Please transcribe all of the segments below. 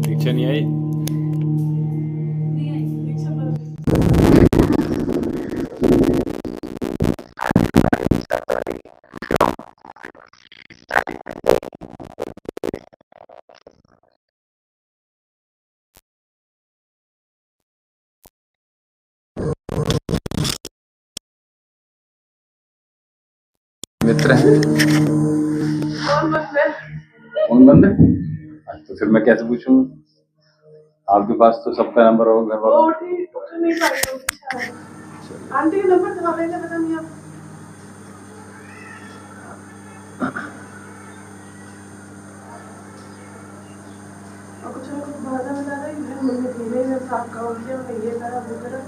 दीक्षा नहीं आई। मित्र है कौन बंद है? तो फिर मैं कैसे पूछूंगा? आपके पास तो सबका नंबर होगा घर वालों। आंटी का नंबर था पहले पता नहीं आप। और कुछ बहाना बता रहा है घर मम्मी धीरे में साफ काम किया मैं ये करा वो करा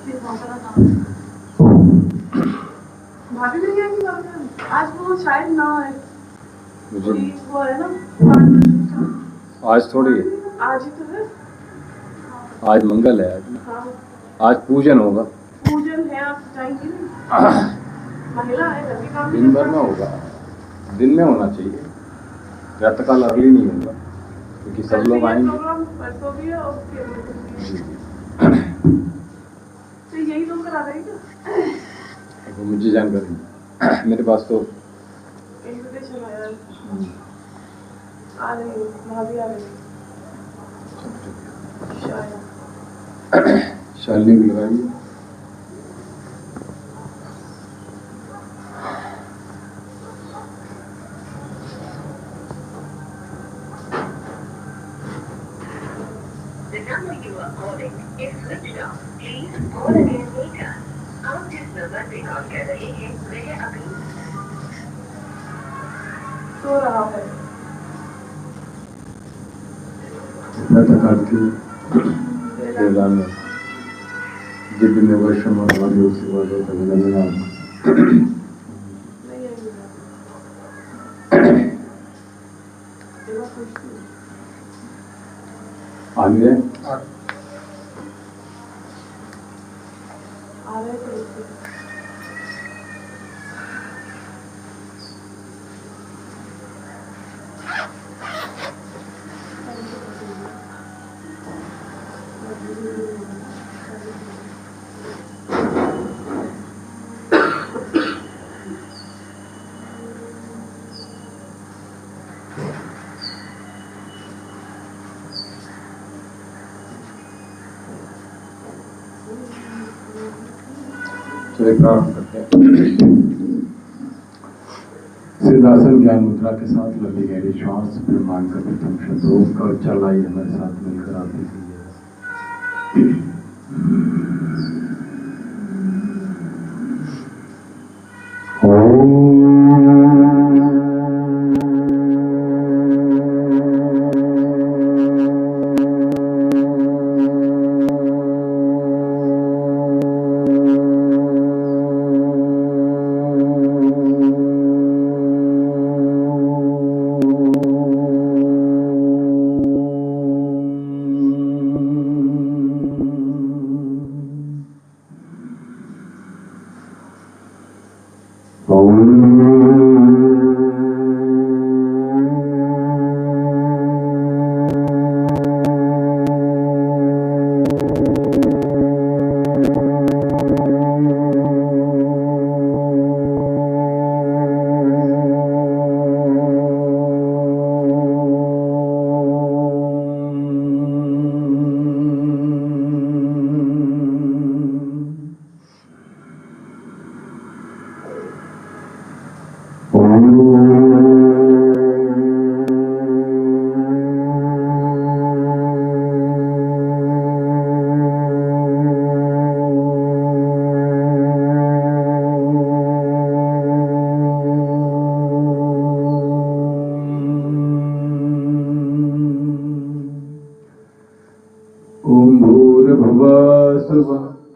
फिर भाषा था। भाभी नहीं आई थी आज वो शायद ना आए। मुझे वो है ना आज थोड़ी है। आज ही तो है। आज मंगल है आज। हाँ। आज पूजन होगा। पूजन है आप जाएंगे नहीं? महिला है घर के काम दिन भर में होगा। दिन में होना चाहिए। प्रातःकाल अर्ली नहीं होगा क्योंकि सब लोग आएंगे। परसों भी है और तो यही तो करा रही है। वो मुझे जानकारी मेरे पास तो इनविटेशन आया आ रही भाभी आ रही शालिनी भी लगाई। The number you are calling is switched off. Please call again later. आप जिस नंबर पे कॉल कर रहे हैं वह अभी सो रहा है। प्रातःकाल वेला में दिव्य में वर्षम और वायु से वायु का मिलन आगे चलिए प्रारंभ करते हैं। सिद्धासन ज्ञान मुद्रा के साथ लंबी गहरी श्वास ब्रह्मांड का प्रथम शब्द ओम का उच्चारण आइए हमारे साथ मिलकर आप लीजिए।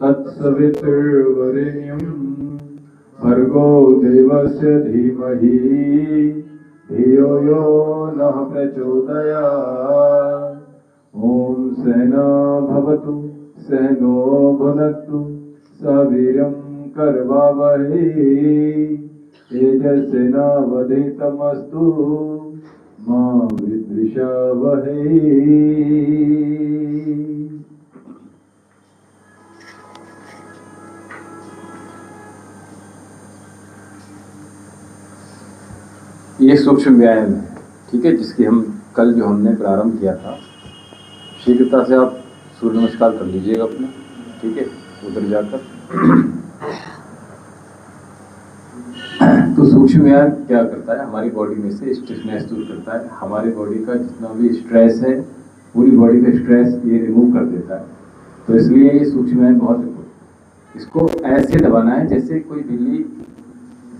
तत्सवितुर्वरेण्यं भर्गो देवस्य धीमहि धियो यो नः प्रचोदयात्। ओम सहना भवतु सहनो भुनक्तु सवीर्यं करवावहै तेजस्विनावधीतमस्तु मा विद्विषावहै। ये सूक्ष्म व्यायाम है, ठीक है, जिसकी हम कल जो हमने प्रारंभ किया था। शीघ्रता से आप सूर्य नमस्कार कर लीजिएगा अपना, ठीक है, उधर जाकर। तो सूक्ष्म व्यायाम क्या करता है, हमारी बॉडी में से स्टिफनेस दूर करता है। हमारी बॉडी का जितना भी स्ट्रेस है, पूरी बॉडी का स्ट्रेस ये रिमूव कर देता है। तो इसलिए ये सूक्ष्म व्यायाम बहुत इम्पोर्टेंट। इसको ऐसे दबाना है जैसे कोई बिल्ली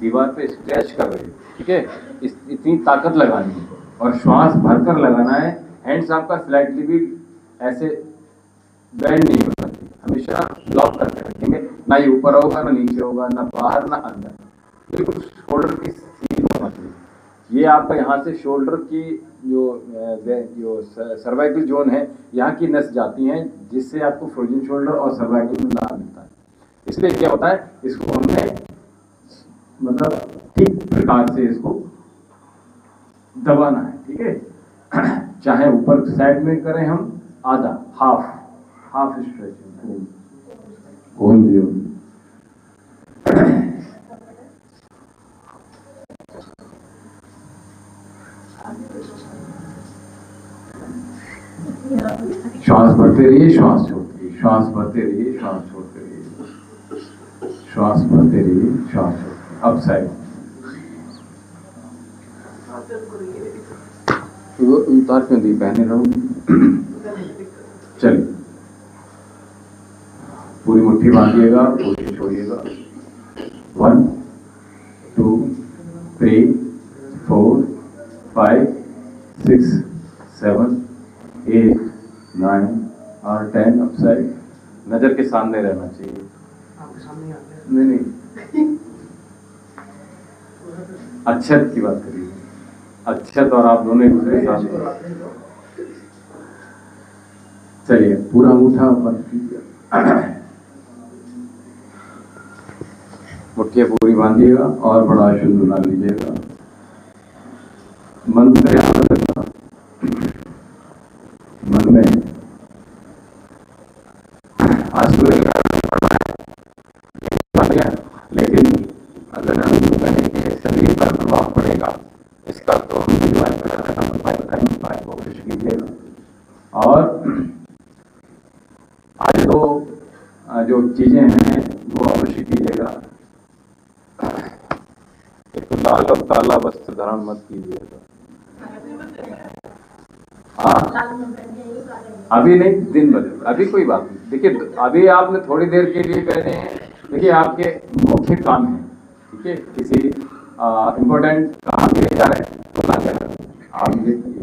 दीवार पे स्क्रैच कर रही है, ठीक है, इतनी ताकत लगानी है और श्वास भरकर लगाना है। हैंड्स आपका स्लाइटली भी ऐसे बैंड नहीं होना चाहिए, हमेशा लॉक करके रखेंगे। ना ये ऊपर होगा, ना नीचे होगा, ना बाहर, ना अंदर, बिल्कुल शोल्डर की सीध होना चाहिए। ये आपका यहाँ से शोल्डर की जो सर्वाइकल जोन है, यहाँ की नस जाती हैं, जिससे आपको फ्रोजन शोल्डर और सर्वाइकल में लाभ मिलता है। इसलिए क्या होता है, इसको हमने मतलब ठीक प्रकार से इसको दबाना है, ठीक है। चाहे ऊपर साइड में करें हम आधा, हाफ स्ट्रेचिंग। श्वास भरते रहिए, श्वास छोड़ते रहिए, श्वास भरते रहिए, श्वास छोड़ते रहिए, श्वास भरते रहिए, श्वास छोड़ते। अप साइड उतार क्यों दी, पहने रहो। चलिए, पूरी मुट्ठी बांधिएगा, कोशिश छोड़िएगा। 1 2 3 4 5 6 7 8 9 और 10। अप साइड नजर के सामने रहना चाहिए, नहीं अक्षत की बात करिए, अक्षत और आप दोनों एक दूसरे के साथ। चलिए, पूरा अंगूठा बंद कीजिए, मुट्ठियां पूरी बांधिएगा और बड़ा शुद्ध बना लीजिएगा। मन में याद रखना, मन में आज लेकिन अगर हम के शरीर पर प्रभाव पड़ेगा इसका, तो हम कोशिश कीजिएगा। और आज जो चीजें हैं वो अवश्य कीजिएगा। एक लाल और काला वस्त्र धारण मत कीजिएगा। हाँ, अभी नहीं, दिन भर, अभी कोई बात नहीं। देखिए, अभी आपने थोड़ी देर के लिए पहने हैं, देखिए आपके मुख्य काम है, ठीक है, किसी इम्पोर्टेंट काम के लिए जा रहे हैं तो ना करें। आप देखिए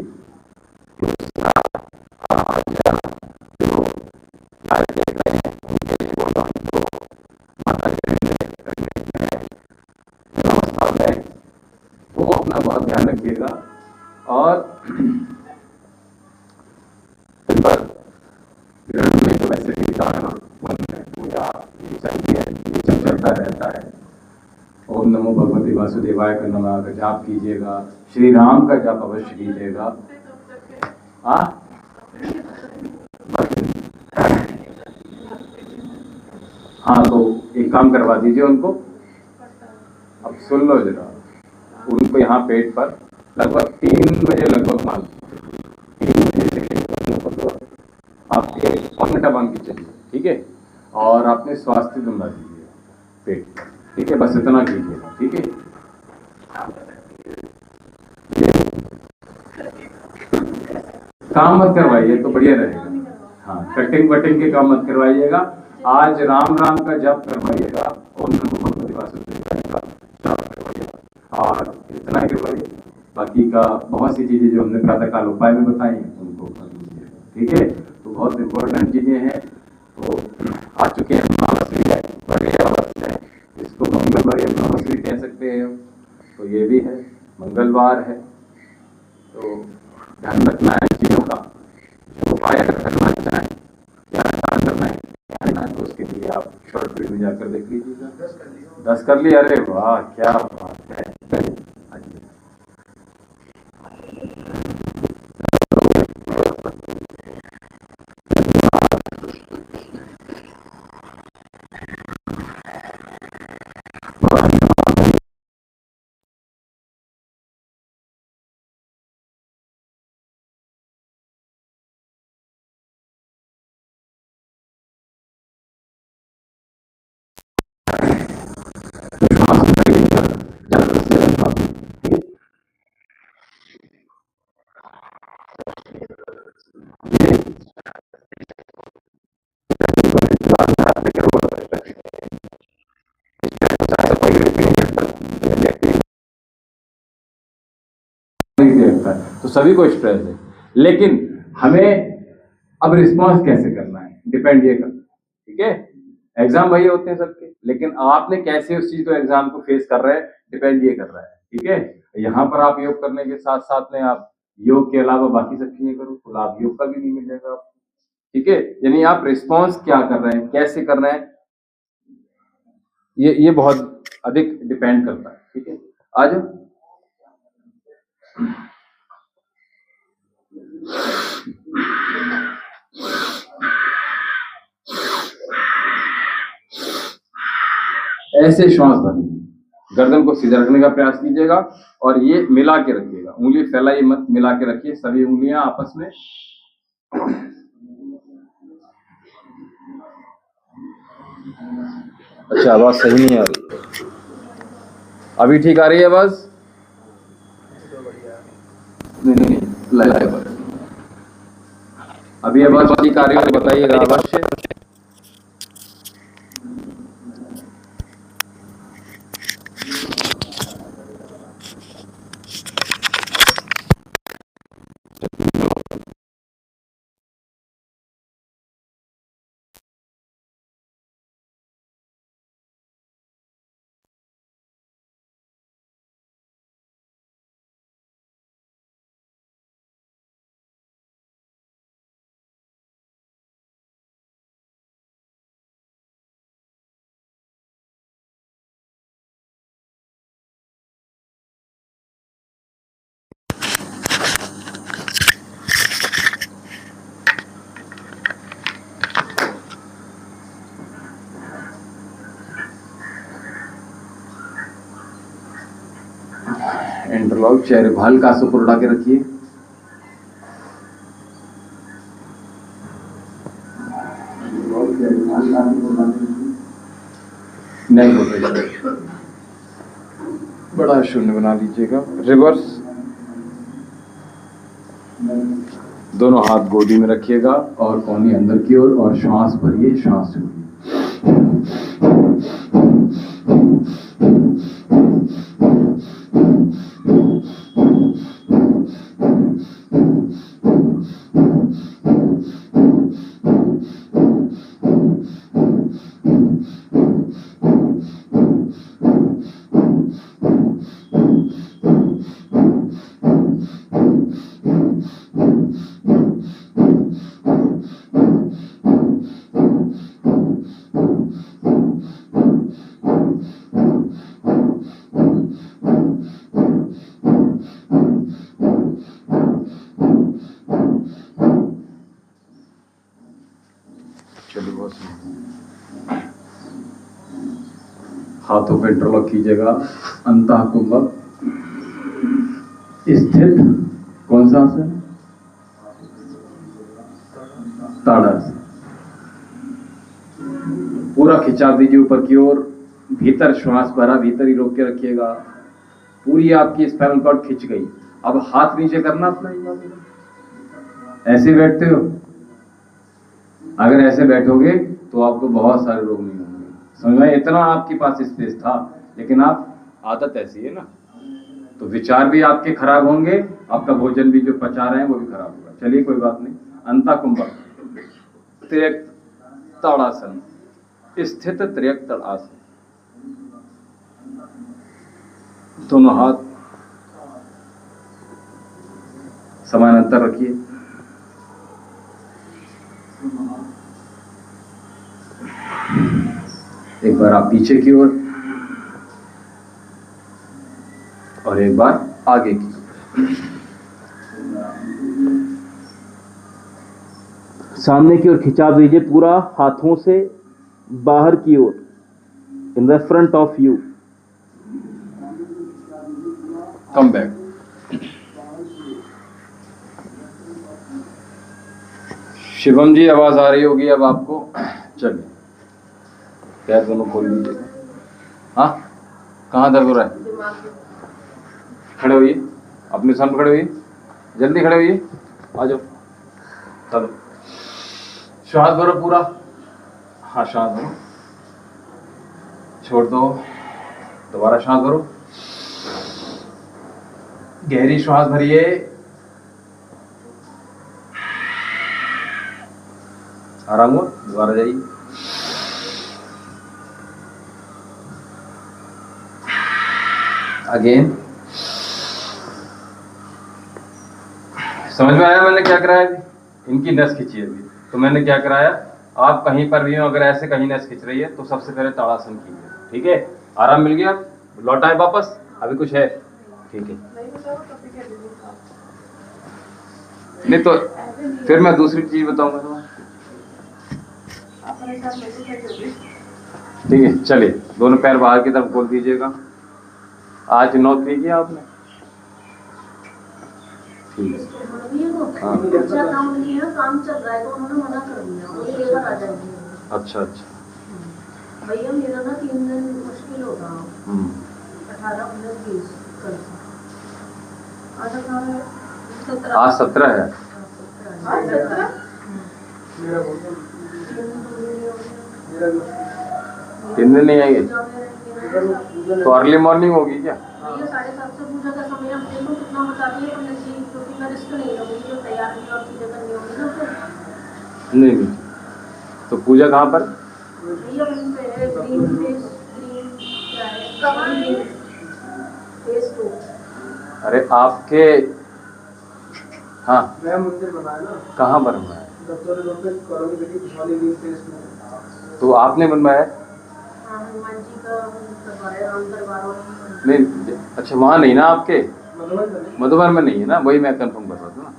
वो अपना बहुत ध्यान रखिएगा। और तो वैसे भी पूजा ये सब चलता रहता है। ओम नमो भगवते वासुदेवाय का नमः का जाप कीजिएगा, श्री राम का जाप अवश्य कीजिएगा। हाँ, तो एक काम करवा दीजिए उनको। अब सुन लो जरा, उनको यहाँ पेट पर लगभग 3 बजे लगभग मान 3 बजे से आप 1 घंटा बांध के चलिए, ठीक है। और आपने स्वास्थ्य बना दीजिए पेट, ठीक है, बस इतना कीजिए, ठीक है। काम मत करवाइए तो बढ़िया रहेगा। हाँ, कटिंग वटिंग के काम मत करवाइएगा। आज राम राम का जप करवाइएगा, ओम नमो भगवते वासुदेवाय का जाप करवाइएगा और इतना ही करवाइए। बाकी का बहुत सी चीजें जो हमने प्रातःकाल उपाय में बताई उनको कर लीजिए, ठीक है। तो बहुत इंपॉर्टेंट चीजें हैं। तो आ चुके हैं अमावस्या, इसको मंगलवार या अमावस्या कह सकते हैं। तो ये भी है, मंगलवार है, तो ध्यान रखना है चीजों का। जो उपाय अगर करना चाहें या करना है तो उसके लिए आप शॉर्ट वीडियो में जाकर देख लीजिएगा। 10 कर लिए? अरे वाह, क्या बात है। तो सभी को स्ट्रेस है, लेकिन हमें अब रिस्पॉन्स कैसे करना है डिपेंड ये करता है। ठीक है, एग्जाम वही होते हैं सबके, लेकिन आपने कैसे उस चीज को एग्जाम को फेस कर रहे हैं डिपेंड ये कर रहा है। ठीक है, यहाँ पर आप योग करने के साथ साथ में आप योग के अलावा बाकी सब चीजें करो तो लाभ योग का भी नहीं मिलेगा आपको। ठीक है, यानी आप रिस्पॉन्स क्या कर रहे हैं, कैसे कर रहे हैं, ये बहुत अधिक डिपेंड करता है। ठीक है, आज ऐसे श्वास भरिए, गर्दन को सीधा रखने का प्रयास कीजिएगा और ये मिला के रखिएगा, उंगली फैलाइए मत, मिला के रखिए सभी उंगलियां आपस में। अच्छा, आवाज सही नहीं आ रही, अभी ठीक आ रही है आवाज? नहीं, लाइव अभी आवाज ठीक आ रही है तो बताइएगा अवश्य। इंटरलॉक, चेहरे को हल्का सा ऊपर उठा के रखिए। नहीं, बड़ा शून्य बना लीजिएगा। रिवर्स, दोनों हाथ गोदी में रखिएगा और कोहनी अंदर की ओर और श्वास भरिए, श्वास छोड़िए। हाथों पे इंटरलॉक कीजिएगा। अंतः कुंभक स्थित, कौन सा आसन? ताड़ासन। पूरा खिंचाव दीजिए ऊपर की ओर, भीतर श्वास भरा, भीतर ही रोक के रखिएगा। पूरी आपकी स्पाइनल कॉर्ड खिंच गई। अब हाथ नीचे करना अपना, ऐसे बैठते हो, अगर ऐसे बैठोगे तो आपको बहुत सारे रोग नहीं होंगे। समझ में? इतना आपके पास स्पेस था, लेकिन आप, आदत ऐसी है ना, तो विचार भी आपके खराब होंगे, आपका भोजन भी जो पचा रहे हैं वो भी खराब होगा। चलिए कोई बात नहीं। अंतः कुंभक, त्रियक ताड़ासन, स्थित त्रियक ताड़ासन। दोनों हाथ समान अंतर रखिए। एक बार आप पीछे की ओर और एक बार आगे की। सामने की ओर खिंचाव दीजिए पूरा हाथों से बाहर की ओर, in the front of you. Come back. Shivam ji आवाज आ रही होगी अब आपको। चलिए पैर दोनों खोल लीजिए। हाँ, कहाँ दर्द हो रहा है? खड़े होइए, अपने स्थान पर खड़े होइए, जल्दी खड़े होइए, आ जाओ। चलो श्वास भरो पूरा। हाँ श्वास भरो, छोड़ दो, दोबारा श्वास भरो, गहरी श्वास भरिए, आराम हुआ, दोबारा जाइए। अगेन। समझ में आया मैंने क्या कराया? इनकी नस खींची अभी तो मैंने क्या कराया, आप कहीं पर भी हो अगर ऐसे कहीं नस खींच रही है तो सबसे पहले ताड़ासन कीजिए, ठीक है? आराम मिल गया, लौटाए वापस, अभी कुछ है? ठीक है, नहीं तो फिर मैं दूसरी चीज बताऊंगा तो। ठीक है, चलिए दोनों पैर बाहर की तरफ खोल दीजिएगा। आज नोट नहीं किया आपने? अच्छा काम नहीं है, काम चल रहा है तो उन्होंने मना कर दिया, वो लेबर आ जाएगी। अच्छा अच्छा। भैया मेरा ना 3 दिन मुश्किल होगा। 18, 19, 20 कल आज 17 है। आज 17 3 दिन नहीं आएंगे तो अर्ली मॉर्निंग होगी क्या? भैया 7:30 से पूजा का समय हम देखो कितना बता दिए, पर नहीं क्योंकि मैं रिस्क नहीं लूंगी, जो तैयार और चीजें करनी होगी ना फिर। नहीं तो पूजा कहाँ पर? भैया वहीं पे है, ग्रीन क्या है, कहाँ है? फेस 2। अरे आपके, हाँ नया मंदिर बना है ना। कहाँ पर बनवाया? दत्तोरे रोड पे कॉलोनी बेटी पिछवाड़ी ग्रीन फेस में। तो आपने बनवाया? हाँ हनुमान जी का करवाया, राम दरबार वाला। नहीं अच्छा, वहाँ नहीं ना आपके? मधुबन में नहीं। मधुबन में नहीं है ना, वही मैं कंफर्म कर रहा था ना।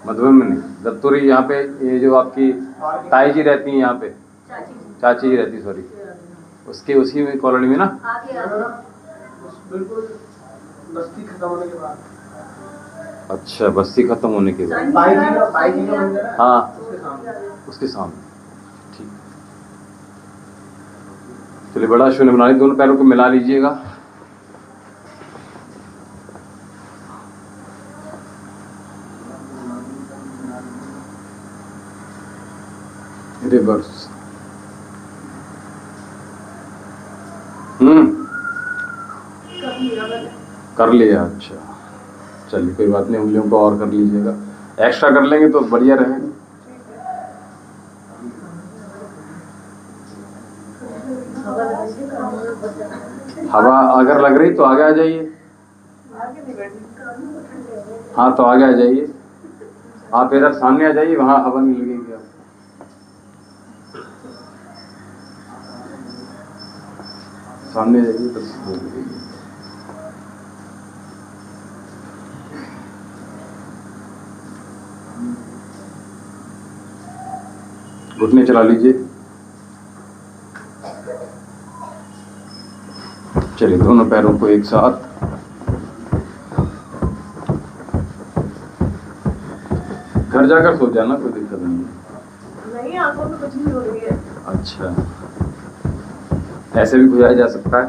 मधुबन में नहीं, दत्तोरी यहाँ पे, ये जो आपकी ताई जी रहती हैं यहाँ पे, चाची जी रहती, सॉरी, उसके उसी में कॉलोनी में ना। बिल्कुल बस्ती खत्म होने के बाद। अच्छा, बस्ती खत्म होने के बाद। बाई जी का मंदिर है। हाँ उसके सामने। उसके सामने, ठीक। चलिए बड़ा शून्य बना लीजिए, दोनों पैरों को मिला लीजिएगा। रिवर्स। कर लिया, अच्छा चलिए कोई बात नहीं, उंगलियों को और कर लीजिएगा, एक्स्ट्रा कर लेंगे तो बढ़िया रहेगा। हवा अगर लग रही तो आगे आ जाइए। हाँ तो आगे आ जाइए, आप इधर सामने आ जाइए, वहां हवा नहीं लगेगी आपको। सामने आ जाइए तो लगेगी। घुटने चला लीजिए। चलिए दोनों पैरों को एक साथ, घर जाकर सो जाना, कोई दिक्कत नहीं है। नहीं, आंखों में कुछ नहीं हो रही है। अच्छा, ऐसे भी बुझाया जा सकता है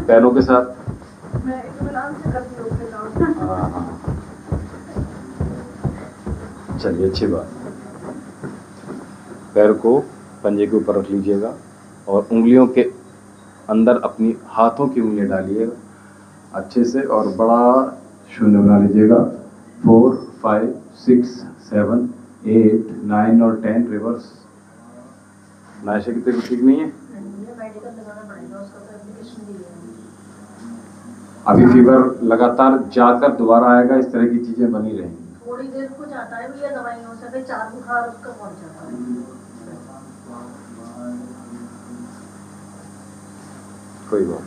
पैरों के साथ। मैं इत्मीनान से करती हूँ अपने काम। हाँ, चलिए अच्छी बात। पैर को पंजे के ऊपर रख लीजिएगा और उंगलियों के अंदर अपनी हाथों की उंगलियां डालिएगा अच्छे से और बड़ा शून्य बना लीजिएगा। 4, 5, 6, 7, 8, 9 और 10 रिवर्स। नाशे की तबीयत ठीक नहीं है? मेडिकल लगाना पड़ेगा, उसका तो एप्लीकेशन भी है। अभी फीवर लगातार जाकर दोबारा आएगा, इस तरह की चीजें बनी रहेंगी। थोड़ी देर को जाता है भैया दवाइयों से, फिर 4 बुखार उसका पहुंच जाता है। कोई बात।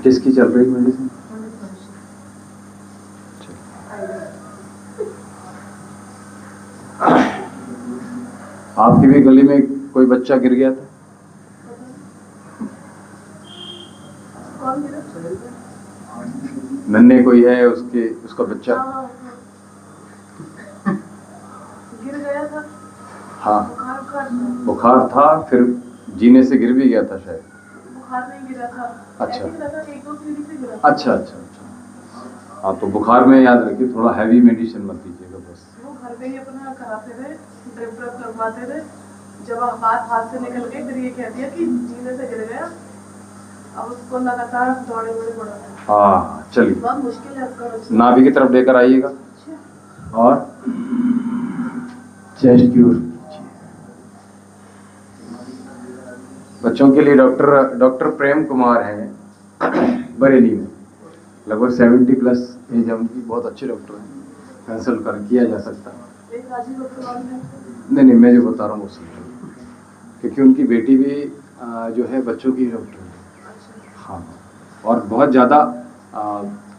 किसकी चल रही मेडिसिन? आपकी भी गली में कोई बच्चा गिर गया था? कौन गिरा? नन्हे कोई है उसका बच्चा? गिर गया था। हाँ, बुखार बुखार था, फिर जीने से गिर भी गया था शायद। बुखार नहीं गिरा था। अच्छा। ऐसे गिरा था, 1-2 सीढ़ी से गिरा। अच्छा अच्छा अच्छा। हाँ, तो बुखार में याद रखिए थोड़ा हैवी मेडिसिन मत लीजिएगा बस। वो घर पे ही अपना कराते थे, ड्रिप लगवाते थे। जब बात हाथ से निकल गई फिर ये कह दिया कि जीने से गिर गया। अब उसको लगातार दौड़े पड़ा है। हाँ चलिए, बहुत मुश्किल है उसका बचना। नाभि की तरफ लेकर आइएगा और चेस्ट की ओर कीजिए। बच्चों के लिए डॉक्टर प्रेम कुमार हैं बरेली में, लगभग 70+ एज है उनकी, बहुत अच्छे डॉक्टर हैं, कंसल्ट कर किया जा सकता है। एक राजीव डॉक्टर वाले हैं। नहीं, मैं जो बता रहा हूँ वो समझो, क्योंकि उनकी बेटी भी जो है बच्चों की डॉक्टर है। हाँ, और बहुत ज़्यादा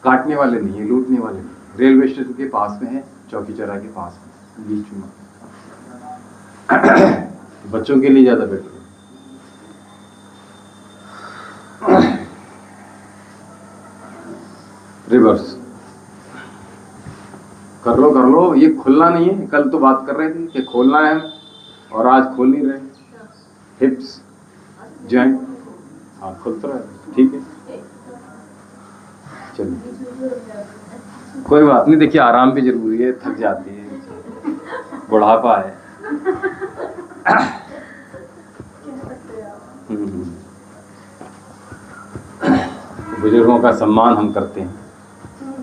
काटने वाले नहीं है, लूटने वाले नहीं। रेलवे स्टेशन के पास में है, चौकी चौराहे के पास में, बीच में। बच्चों के लिए ज़्यादा बेटर है। रिवर्स कर लो, ये खुलना नहीं है। कल तो बात कर रहे थे कि खोलना है और आज खोल नहीं रहे। हिप्स जॉइंट, हाँ खुल तो रहा है, ठीक है। चलिए कोई बात नहीं, देखिए आराम भी जरूरी है, थक जाती है, बुढ़ापा है। बुजुर्गों का सम्मान हम करते हैं।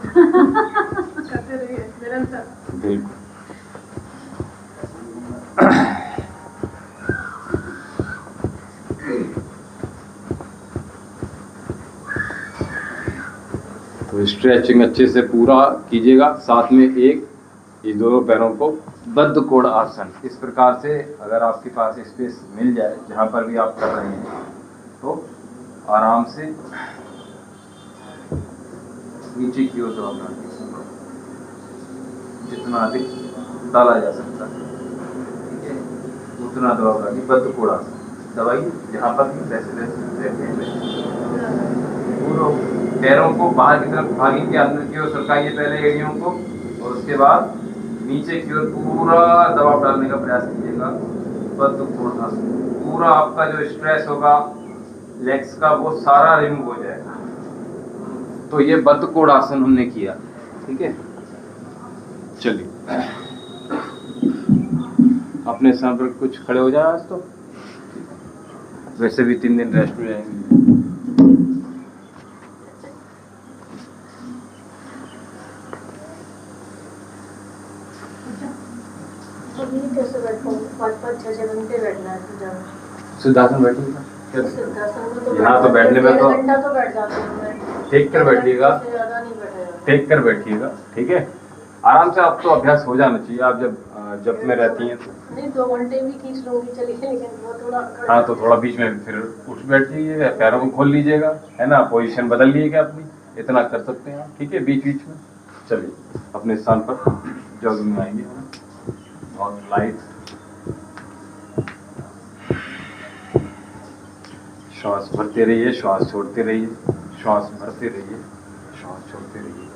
करते रहिए निरंतर। बिल्कुल। तो स्ट्रेचिंग अच्छे से पूरा कीजिएगा। साथ में एक ये दोनों पैरों को बद्ध कोण आसन, इस प्रकार से अगर आपके पास स्पेस मिल जाए जहाँ पर भी आप कर रहे हैं, तो आराम से नीचे की ओर दबाना, जितना अधिक डाला जा सकता है, ठीक है, उतना दबाना। बद्ध कोण आसन दबाइए, जहाँ पर भी पूरा पैरों को बाहर की तरफ भागी के अंदर की ओर सरकाइए पहले एड़ियों को, और उसके बाद नीचे की ओर पूरा दबाव डालने का प्रयास कीजिएगा। बद्ध कोण आसन, पूरा आपका जो स्ट्रेस होगा लेग्स का वो सारा रिमूव हो जाएगा। तो ये बद्ध कोण आसन हमने किया, ठीक है। चलिए अपने स्थान पर कुछ खड़े हो जाए। आज तो वैसे भी 3 दिन रेस्ट में जाएंगे। कैसे बैठो? 5-6 घंटे बैठना है। सिद्धासन बैठिएगा, यहाँ तो बैठने में तो घंटा तो बैठ जाती हूँ मैं। टेक कर बैठिएगा, ज़्यादा नहीं बैठेगा। टेक कर बैठिएगा, ठीक है। आराम से, आप तो अभ्यास हो जाना चाहिए। आप जब में रहती हैं तो नहीं, 2 घंटे भी खींच लूंगी चलिए, लेकिन वो थोड़ा हाँ, तो थोड़ा बीच में फिर उठ बैठ जाइएगा, पैरों को खोल लीजिएगा, है ना, पोजीशन बदल लीजिएगा अपनी, इतना कर सकते हैं, ठीक है, बीच बीच में। चलिए अपने स्थान पर जॉगिंग में आएंगे, बहुत लाइट श्वास भरते रहिए, श्वास छोड़ते रहिए, श्वास भरते रहिए, श्वास छोड़ते रहिए।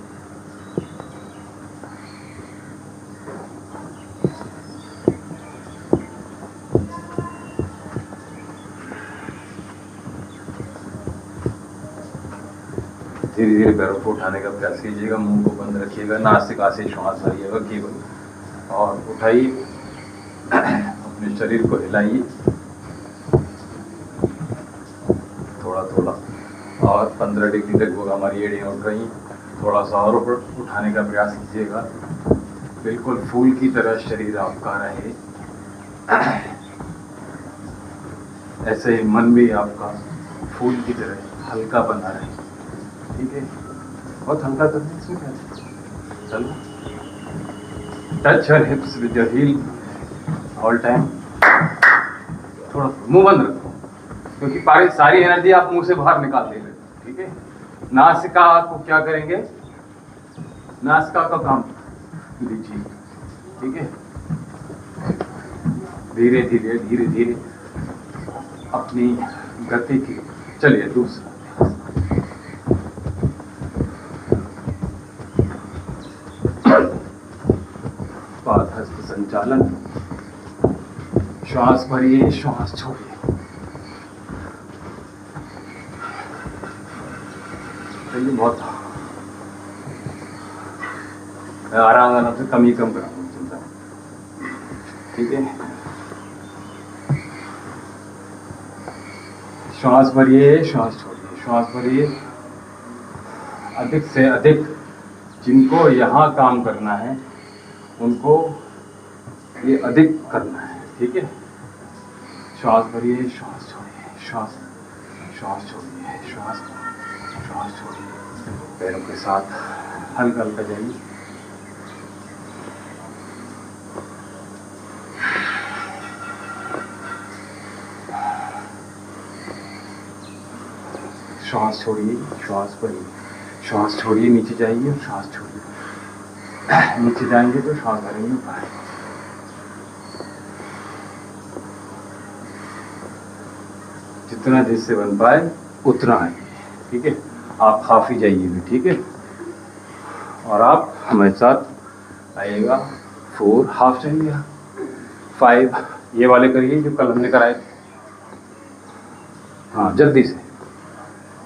धीरे धीरे पैरों को उठाने का प्रयास कीजिएगा, मुंह को बंद रखिएगा, नासिका से श्वास भरिएगा केवल, और उठाइए, अपने शरीर को हिलाइए थोड़ा थोड़ा, और 15 डिग्री तक होगा हमारी एड़ियाँ उठ रही। थोड़ा सा और ऊपर उठाने का प्रयास कीजिएगा, बिल्कुल फूल की तरह शरीर आपका रहे। ऐसे ही मन भी आपका फूल की तरह हल्का बना रहे, ठीक है। बहुत हल्का करना, इसमें क्या है, चलो। Touch your hips with your heel all time. थोड़ा मुंह बंद रखो, क्योंकि सारी एनर्जी आप मुंह से बाहर निकाल दे रहे हो, ठीक है। नासिका को क्या करेंगे, नासिका का काम लीजिए, ठीक है। धीरे धीरे धीरे धीरे अपनी गति की, चलिए दूसरा पादहस्त संचालन, श्वास भरिए श्वास छोड़िए, बहुत आराम आराम से कम कराऊंगा, चिंता, ठीक है। श्वास भरिए श्वास छोड़िए, श्वास भरिए, अधिक से अधिक जिनको यहाँ काम करना है उनको ये अधिक करना है, ठीक है। श्वास भरिए श्वास छोड़िए, श्वास श्वास छोड़िए, श्वास श्वास छोड़िए, पैरों के साथ हल्का हल्का जाइए। श्वास छोड़िए, श्वास भरिए, श्वास छोड़िए, नीचे जाइए और श्वास छोड़िए, नीचे जाएंगे तो श्वास भरेंगे ऊपर। जितना जिससे बन पाए उतना है, ठीक है। आप हाफ ही जाइए भी, ठीक है। और आप हमारे साथ आइएगा 4 हाफ जाइए, 5 ये वाले करिए जो कल हमने कराए, हाँ जल्दी से,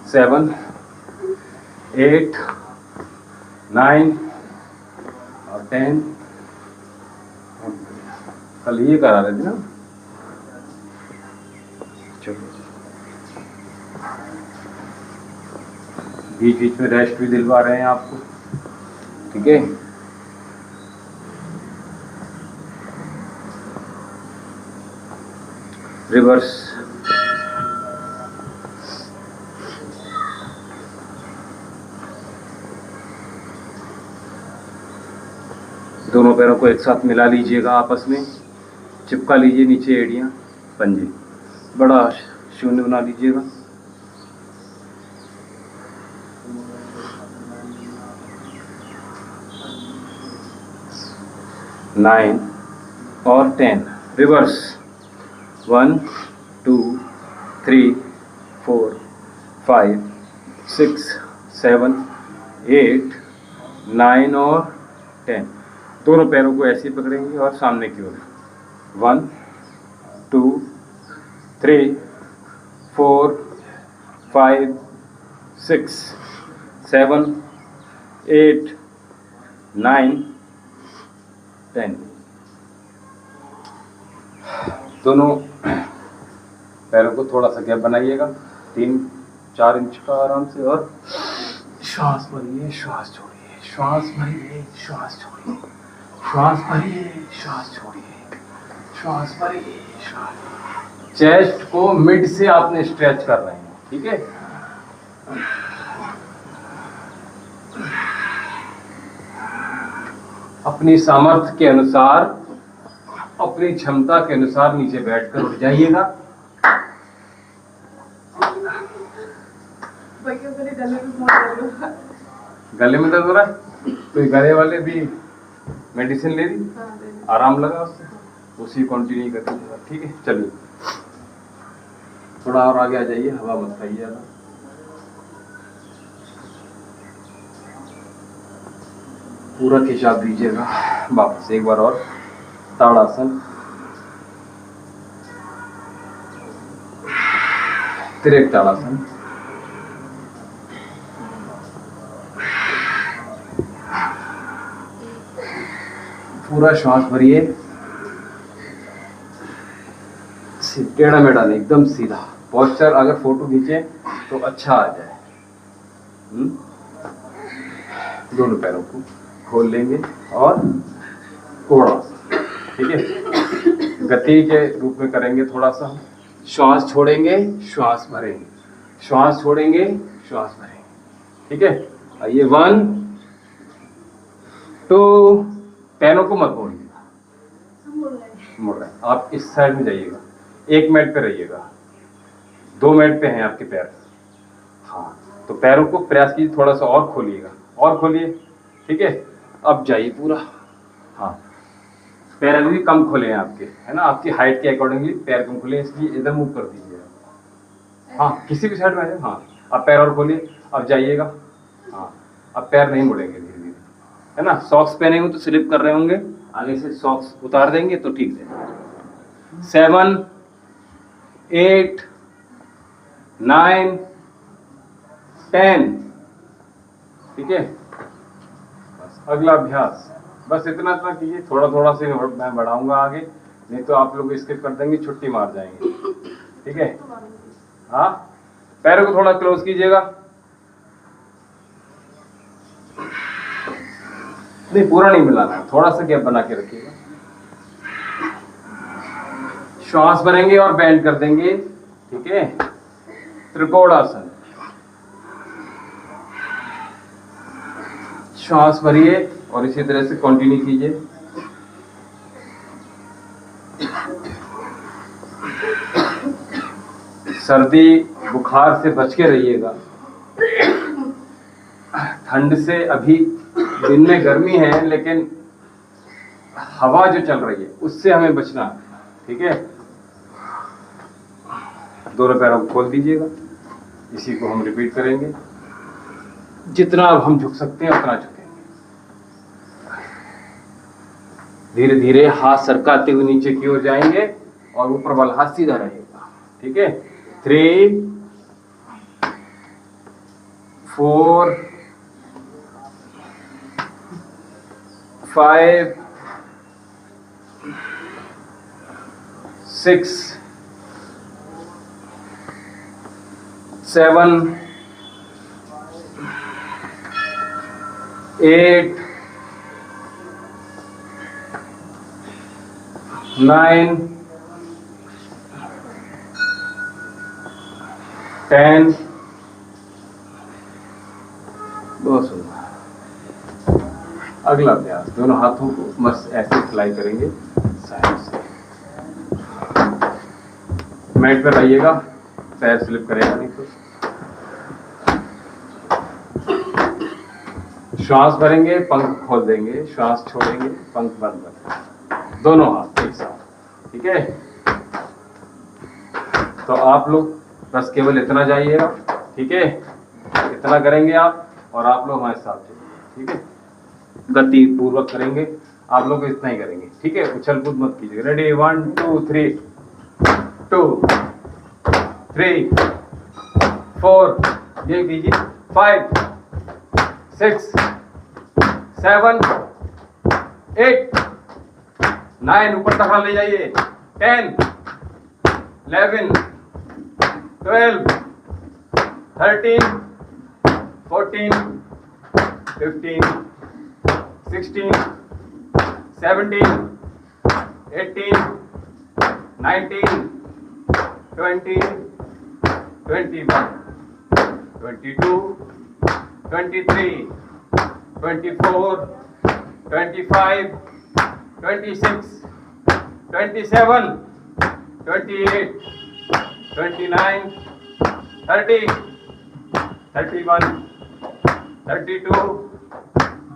7 8 9 और 10, कल ये करा रहे थे ना, चलो बीच बीच में रेस्ट भी दिलवा रहे हैं आपको, ठीक है। रिवर्स, दोनों पैरों को एक साथ मिला लीजिएगा, आपस में चिपका लीजिए, नीचे एड़ियाँ पंजे, बड़ा शून्य बना लीजिएगा। 9 और 10, रिवर्स, 1 2 3 4 5 6 7 8 9 और 10, दोनों पैरों को ऐसे ही पकड़ेंगे और सामने की ओर, 1 2 3 4 5 6 7 8 9 10, दोनों पैरों को थोड़ा सा गैप बनाइएगा, 3-4 इंच का आराम से, और श्वास भरिए श्वास छोड़िए, श्वास भरिए श्वास छोड़िए, श्वास भरिए श्वास छोड़िए, श्वास भरिए श्वास। चेस्ट को मिड से आपने स्ट्रेच कर रहे हैं, ठीक है। अपनी सामर्थ्य के अनुसार, अपनी क्षमता के अनुसार नीचे बैठकर उठ जाइएगा। गले में दर्द हो रहा है, तो गले वाले भी मेडिसिन ले ली, आराम लगा उससे, उसी कंटिन्यू कर दीजिएगा, ठीक है। चलिए थोड़ा और आगे आ जाइए, हवा मत खाइए ज़्यादा। पूरा खिंचाव दीजिएगा, वापस एक बार और ताड़ासन, तिरक ताड़ासन, पूरा श्वास भरिए, टेढ़ा मेढ़ा नहीं, एकदम सीधा पोस्चर। अगर फोटो खींचे तो अच्छा आ जाए। दोनों पैरों को खोल लेंगे और कोड़ा, ठीक है। गति के रूप में करेंगे थोड़ा सा, श्वास छोड़ेंगे श्वास भरेंगे, श्वास छोड़ेंगे श्वास भरेंगे, ठीक है। आइए 1 2, पैरों को मत मोड़िएगा, मुड़ रहे हैं आप, इस साइड में जाइएगा, एक मिनट पे रहिएगा, 2 मिनट पे हैं आपके पैर। हाँ, तो पैरों को प्रयास कीजिए, थोड़ा सा और खोलिएगा, और खोलिए। ठीक है, अब जाइए पूरा। हाँ, पैर अभी भी कम खोले हैं आपके, है ना, आपकी हाइट के अकॉर्डिंगली पैर कम खोले, इसलिए इधर मूव कर दीजिए। हाँ, किसी भी साइड में आ जाए। हाँ, अब पैर और खोलिए, अब जाइएगा। हाँ, अब पैर नहीं मुड़ेंगे धीरे धीरे, है ना। सॉक्स पहने हो तो स्लिप कर रहे होंगे, आगे से सॉक्स उतार देंगे तो ठीक है। 7 8 9 10। ठीक है, बस अगला अभ्यास, बस इतना इतना कीजिए, थोड़ा थोड़ा से मैं बढ़ाऊंगा आगे, नहीं तो आप लोग स्किप कर देंगे, छुट्टी मार जाएंगे। ठीक है, हाँ, पैरों को थोड़ा क्लोज कीजिएगा, नहीं पूरा नहीं मिलाना है, थोड़ा सा गैप बना के रखिएगा। श्वास भरेंगे और बैंड कर देंगे। ठीक है, त्रिकोणासन, श्वास भरिए और इसी तरह से कंटिन्यू कीजिए। सर्दी बुखार से बच के रहिएगा, ठंड से अभी दिन में गर्मी है, लेकिन हवा जो चल रही है उससे हमें बचना है। ठीक है, दोनों पैरों को खोल दीजिएगा, इसी को हम रिपीट करेंगे। जितना अब हम झुक सकते हैं उतना झुकेंगे। धीरे धीरे हाथ सरकाते हुए नीचे की ओर जाएंगे और ऊपर वाला हाथ सीधा रहेगा। ठीक है, 3 4 5 6 7 8 9 10। बहुत सुंदर। अगला अभ्यास, दोनों हाथों को बस ऐसे फ्लाई करेंगे साइड से। मैट पर आइएगा, पैर स्लिप करेगा नहीं तो। श्वास भरेंगे, पंख खोल देंगे, श्वास छोड़ेंगे, पंख बंद करेंगे, दोनों हाथ एक साथ। ठीक है, तो आप लोग बस केवल इतना जाइएगा। ठीक है, इतना करेंगे आप, और आप लोग हमारे साथ चलिए। ठीक है, गति पूर्वक करेंगे, आप लोग इतना ही करेंगे। ठीक है, उछल कूद मत कीजिए। रेडी, 1 2 3 2 3 4, ये कीजिए, 5 6 7 8 9, ऊपर तक ले जाइए, 10 11 12 13 14 15 16 17 18 19 20 21 22 23 24 25 26 27 28 29 30 31 32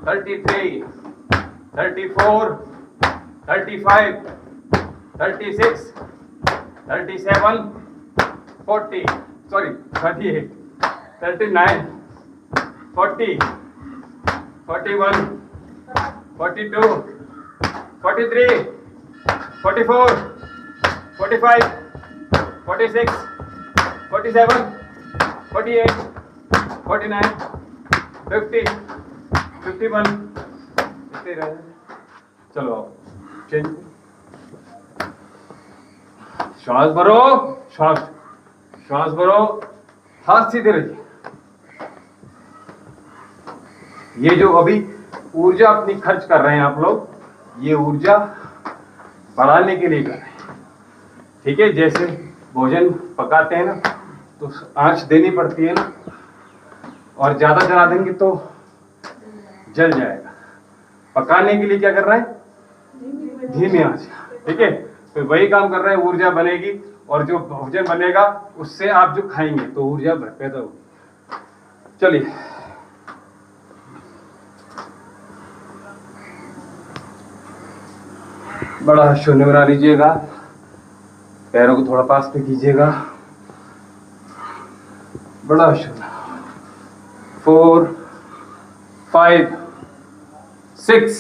33 34 35 36 37 40, sorry, 38 39 40 41 42 43 44 45 46 47 48 49 50 51। चलो चेंज, श्वास भरो, श्वास भरो, हाथ सीधे रखिए। ये जो अभी ऊर्जा अपनी खर्च कर रहे हैं आप लोग, ये ऊर्जा बढ़ाने के लिए कर रहे हैं। ठीक है, जैसे भोजन पकाते हैं ना, तो आंच देनी पड़ती है ना, और ज्यादा जला देंगे तो जल जाएगा। पकाने के लिए क्या कर रहा है, धीमी आंच। ठीक है, तो वही काम कर रहे हैं, ऊर्जा बनेगी और जो भोजन बनेगा उससे आप जो खाएंगे तो ऊर्जा पैदा होगी। चलिए, बड़ा शून्य बना लीजिएगा, पैरों को थोड़ा पास पे कीजिएगा, बड़ा शून्य। 4 5 6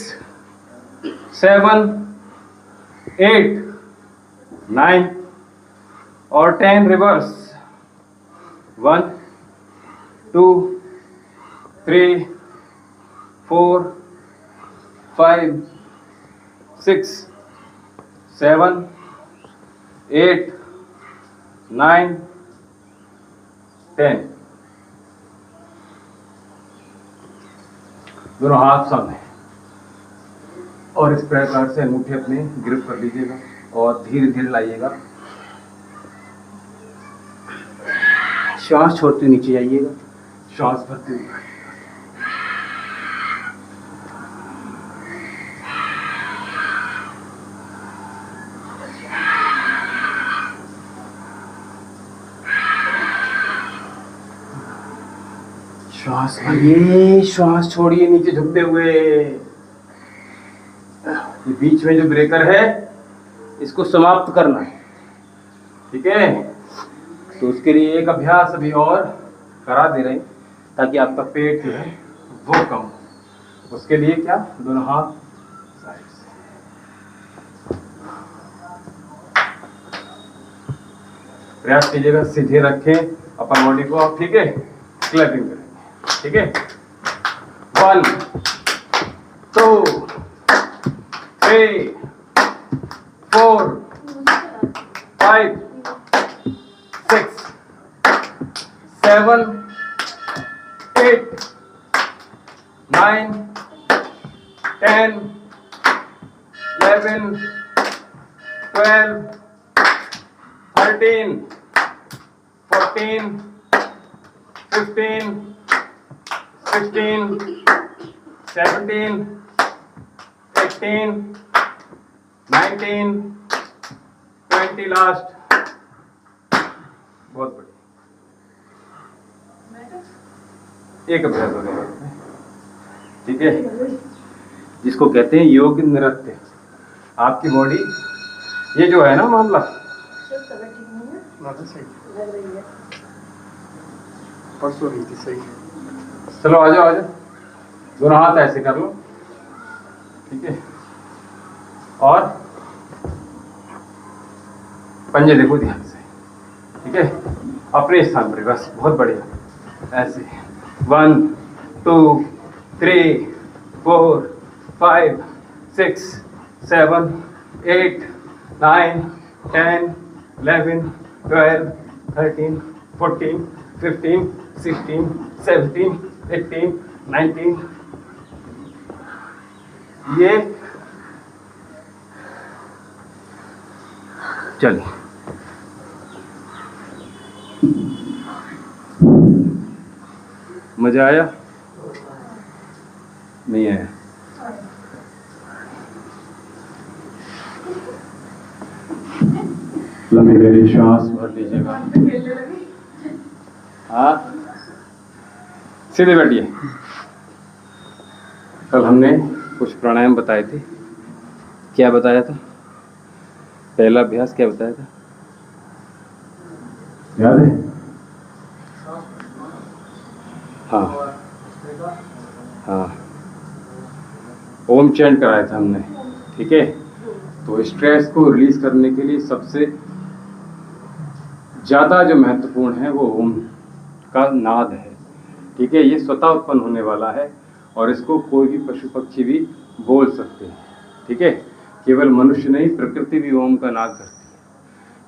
7 8 9 और 10 रिवर्स। 1 2 3 4 5 6 7 8 9 10। दोनों हाथ सामने और इस प्रकार से अंगूठे अपने ग्रिप कर लीजिएगा और धीरे धीरे लाइएगा। श्वास छोड़ते नीचे जाइएगा, श्वास भरते हुए। श्वास भरिए, श्वास छोड़िए नीचे झुकते हुए। ये बीच में जो ब्रेकर है इसको समाप्त करना है, ठीक है। तो उसके लिए एक अभ्यास अभी और करा दे रहे हैं ताकि आपका पेट जो है वो कम हो। उसके लिए क्या, दोनों हाथ साइड से प्रयास कीजिएगा, सीधे रखें अपर बॉडी को आप, ठीक है। क्लैपिंग करें, ठीक है। 1 2 3 4 5 6 7 8 9 10 11 12 13 14 15 16 17 18 19 20 लास्ट। बहुत बढ़िया, एक अभ्यास हो गया, ठीक है। जिसको कहते हैं योग नृत्य। आपकी बॉडी ये जो है ना मामला, परसों नहीं थी सही। चलो आ जाओ, दोनों हाथ ऐसे कर लो, ठीक है। और पंजे देखो ध्यान से, ठीक है, अपने स्थान पर बस। बहुत बढ़िया, ऐसे 1 2 3 4 5 6 7 8 9 10 11 12 13 14 15 16 17 18 19। ये चलिए, मजा आया? नहीं आया? लंबी गहरी श्वास भर लीजिएगा। हाँ, सीधे बैठिए। कल हमने कुछ प्राणायाम बताए थे। क्या बताया था? पहला अभ्यास क्या बताया था, याद है? हाँ हाँ, ओम चैंट कराया था हमने, ठीक है। तो स्ट्रेस को रिलीज करने के लिए सबसे ज़्यादा जो महत्वपूर्ण है वो ओम का नाद है, ठीक है। ये स्वतः उत्पन्न होने वाला है और इसको कोई भी पशु पक्षी भी बोल सकते हैं, ठीक है। केवल मनुष्य नहीं, प्रकृति भी ओम का नाद करती है,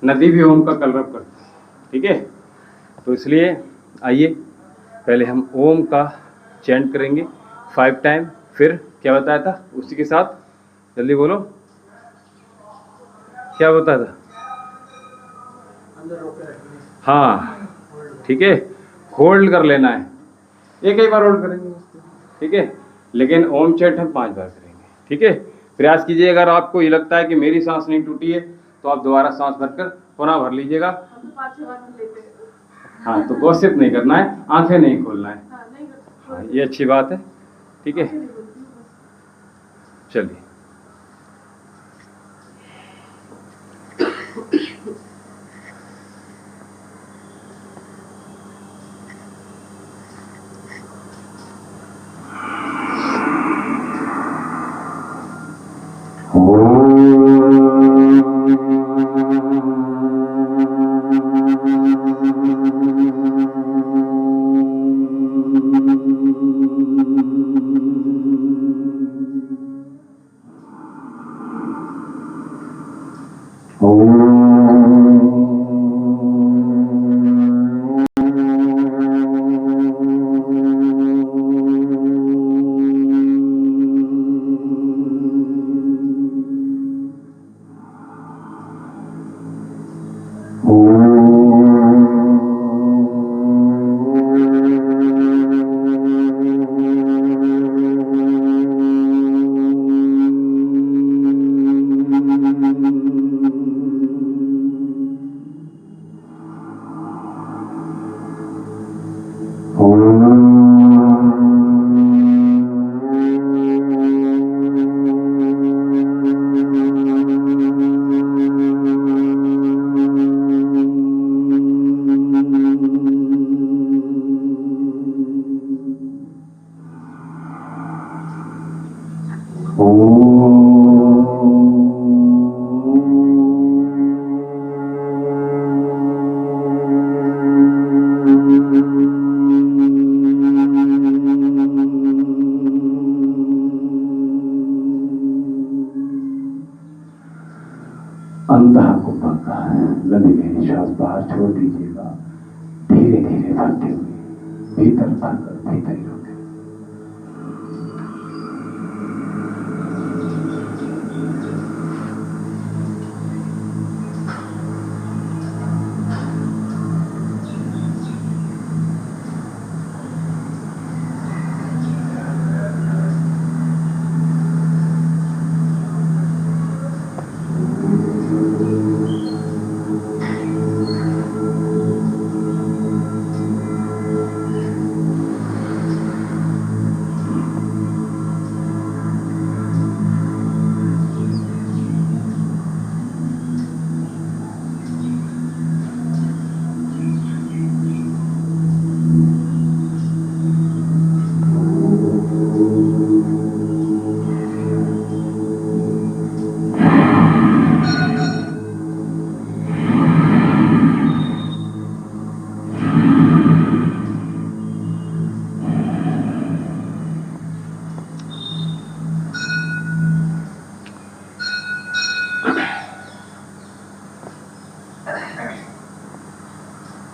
नदी भी ओम का कलरव करती है, ठीक है। तो इसलिए आइए पहले हम ओम का चैंट करेंगे 5 टाइम। फिर क्या बताया था उसी के साथ, जल्दी बोलो, क्या बताया था? हाँ, ठीक है, होल्ड कर लेना है, एक ही बार होल्ड करेंगे, ठीक है। लेकिन ओम चैंट हम 5 बार करेंगे, ठीक है। प्रयास कीजिए। अगर आपको ये लगता है कि मेरी सांस नहीं टूटी है तो आप दोबारा सांस भरकर पुनः भर लीजिएगा। हम तो 5-6 बार हम लेते हैं। हाँ, तो गॉसिप नहीं करना है, आंखें नहीं खोलना है। हाँ, नहीं करते। हाँ, ये अच्छी बात है। ठीक है, आंखें नहीं खोलती हूँ बस। चलिए। अंतः कुंभका लंबी गहरी श्वास बाहर छोड़ दीजिएगा, धीरे धीरे भरते हुए भीतर भरकर भीतर ही रोकें।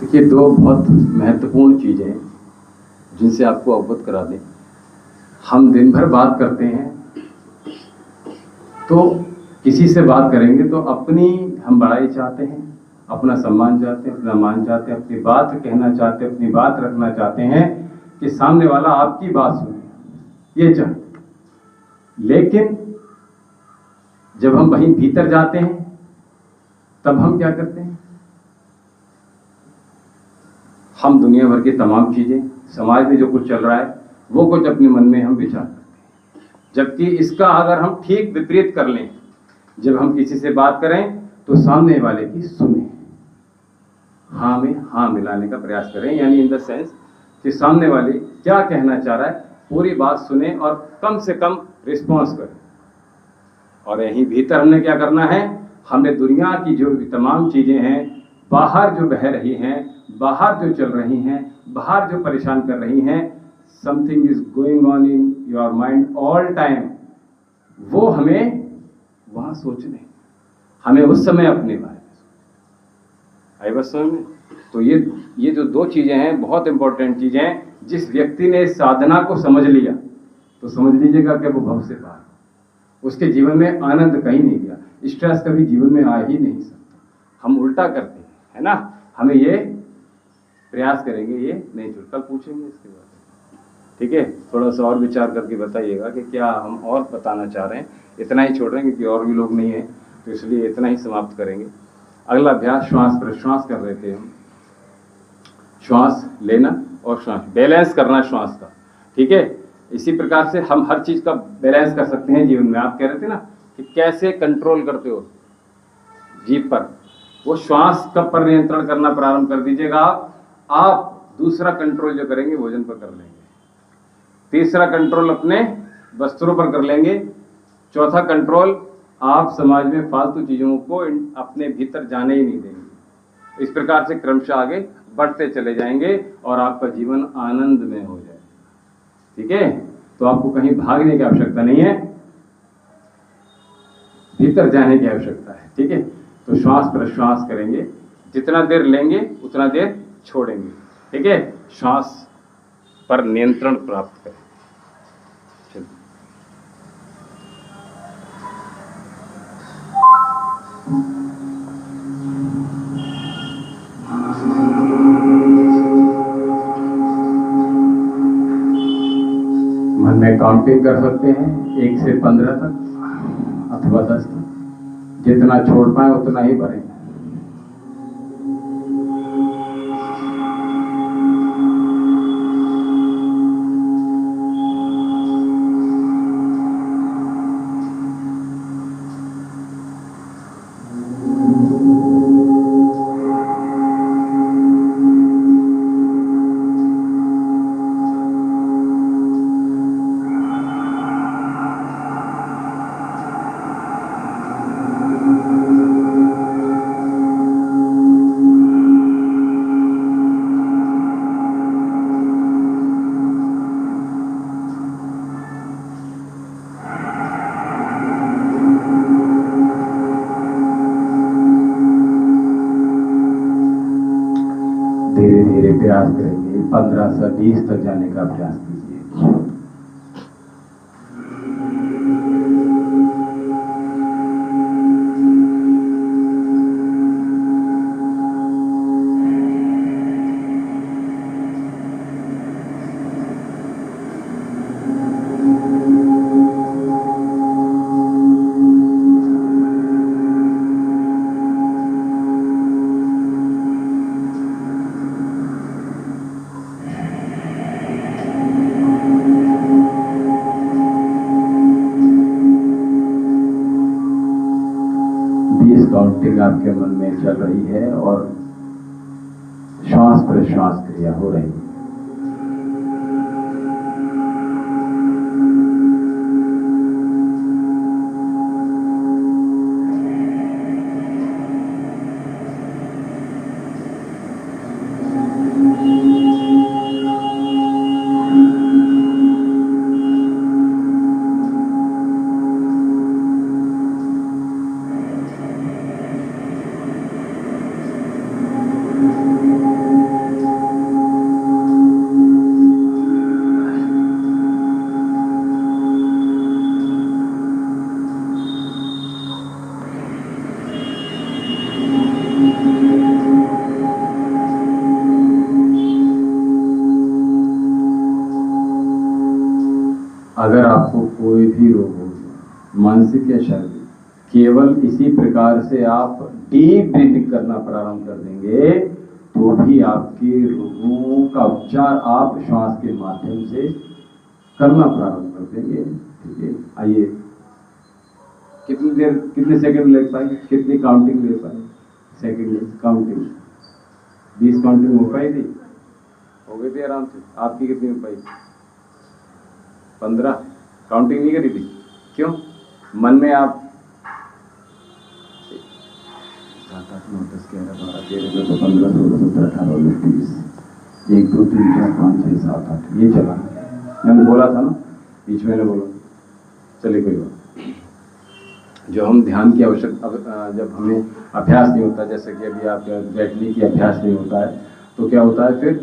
देखिए, दो बहुत महत्वपूर्ण चीज़ें हैं जिनसे आपको अवगत करा दें। हम दिन भर बात करते हैं, तो किसी से बात करेंगे तो अपनी हम बड़ाई चाहते हैं, अपना सम्मान चाहते हैं, अपना मान चाहते हैं, अपनी बात कहना चाहते हैं, अपनी बात रखना चाहते हैं कि सामने वाला आपकी बात सुने, ये चाहते हैं। लेकिन जब हम वहीं भीतर जाते हैं तब हम क्या करते हैं? हम दुनिया भर की तमाम चीज़ें, समाज में जो कुछ चल रहा है वो कुछ अपने मन में हम विचार करते हैं, जबकि इसका अगर हम ठीक विपरीत कर लें, जब हम किसी से बात करें तो सामने वाले की सुने, हाँ में हाँ मिलाने का प्रयास करें, यानी इन द सेंस कि सामने वाले क्या कहना चाह रहा है पूरी बात सुने और कम से कम रिस्पॉन्स करें। और यहीं भीतर हमने क्या करना है? हमने दुनिया की जो तमाम चीज़ें हैं, बाहर जो बह रही हैं, बाहर जो चल रही हैं, बाहर जो परेशान कर रही हैं, something is going on in your mind all time, वो हमें वहाँ सोचने, हमें उस समय अपने बारे में आई बस समझ में। तो ये जो दो चीज़ें हैं बहुत इंपॉर्टेंट चीज़ें हैं। जिस व्यक्ति ने साधना को समझ लिया तो समझ लीजिएगा कि वो भव से पार, उसके जीवन में आनंद कहीं नहीं गया, स्ट्रेस कभी जीवन में आ ही नहीं सकता। हम उल्टा करते हैं, है ना? हमें ये प्रयास करेंगे, ये नहीं छूट, कल पूछेंगे इसके बाद, ठीक है? थोड़ा सा और विचार करके बताइएगा कि क्या हम और बताना चाह रहे हैं। इतना ही छोड़ रहे हैं क्योंकि और भी लोग नहीं हैं, तो तो इसलिए इतना ही समाप्त करेंगे। अगला अभ्यास श्वास प्रश्वास कर रहे थे हम। श्वास लेना और श्वास बैलेंस करना श्वास का, ठीक है। इसी प्रकार से हम हर चीज का बैलेंस कर सकते हैं जीवन में। आप कह रहे थे ना कि कैसे कंट्रोल करते हो जीभ पर, वो श्वास का पर नियंत्रण करना प्रारंभ कर दीजिएगा आप। दूसरा कंट्रोल जो करेंगे भोजन पर कर लेंगे, तीसरा कंट्रोल अपने वस्त्रों पर कर लेंगे, चौथा कंट्रोल आप समाज में फालतू चीजों को अपने भीतर जाने ही नहीं देंगे। इस प्रकार से क्रमशः आगे बढ़ते चले जाएंगे और आपका जीवन आनंद में हो जाए, ठीक है। तो आपको कहीं भागने की आवश्यकता नहीं है, भीतर जाने की आवश्यकता है, ठीक है। तो श्वास प्रश्वास करेंगे, जितना देर लेंगे उतना देर छोड़ेंगे, ठीक है। श्वास पर नियंत्रण प्राप्त करें। चलिए मन में काउंटिंग कर सकते हैं 1 से 15 तक अथवा 10 तक, जितना छोड़ पाए उतना ही भरें। धीरे धीरे प्रयास करेंगे, 15 से 20 तक जाने का प्रयास कीजिए। काउंटिंग आपके मन में चल रही है और श्वास प्रश्वास क्रिया हो रही है। अगर आपको कोई भी रोग हो, मानसिक या शारीरिक, केवल इसी प्रकार से आप डीप ब्रीथिंग करना प्रारंभ कर देंगे तो भी आपके रोगों का उपचार आप श्वास के माध्यम से करना प्रारंभ कर देंगे, ठीक है। आइए, कितनी देर, कितने सेकंड ले पाएंगे, कितनी काउंटिंग ले पाएंगे? सेकंड काउंटिंग 20 काउंटिंग हो पाई थी, हो गई थी आराम से। आपकी कितनी हो पाई? 15 काउंटिंग नहीं करी थी, क्यों? मन में आप 7 8 9 10 11 12 13 14 15 16 17 18 19 20 1 2 3 4 5 6 7 8 ये चला। मैंने बोला था ना, बीच में बोला, चलिए कोई बात। जो हम ध्यान की आवश्यकता, जब हमें अभ्यास नहीं होता, जैसे कि अभी आप बैठने की अभ्यास नहीं होता है, तो क्या होता है,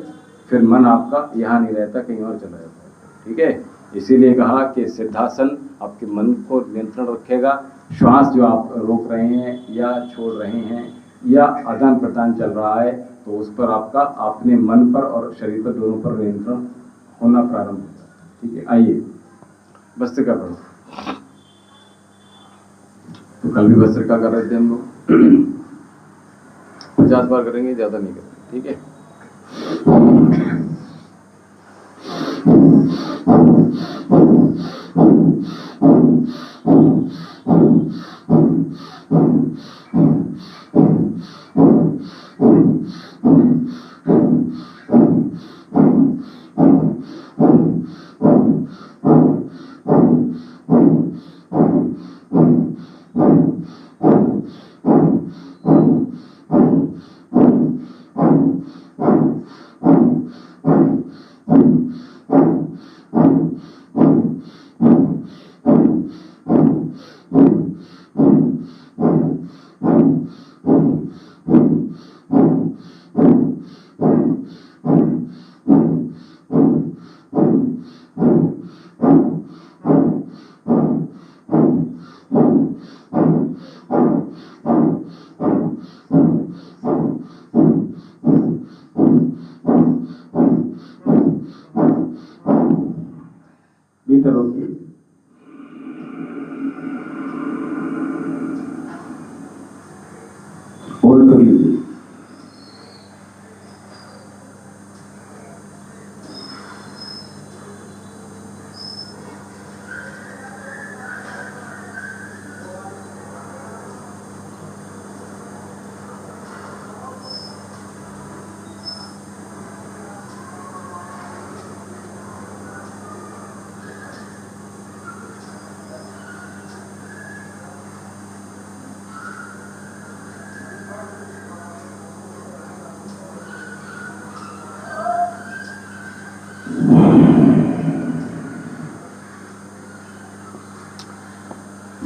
फिर मन आपका यहाँ नहीं रहता, कहीं और चला जाता है, ठीक है। इसीलिए कहा कि सिद्धासन आपके मन को नियंत्रण रखेगा। श्वास जो आप रोक रहे हैं या छोड़ रहे हैं या आदान प्रदान चल रहा है, तो उस पर आपका अपने मन पर और शरीर पर दोनों पर नियंत्रण होना प्रारंभ होता है, ठीक है। आइए, भस्त्रिका करो। तो कल भी भस्त्रिका कर रहे थे हम लोग। 50 बार करेंगे, ज्यादा नहीं करेंगे, ठीक है। भीतर रोकिए। होल्ड कर लीजिए।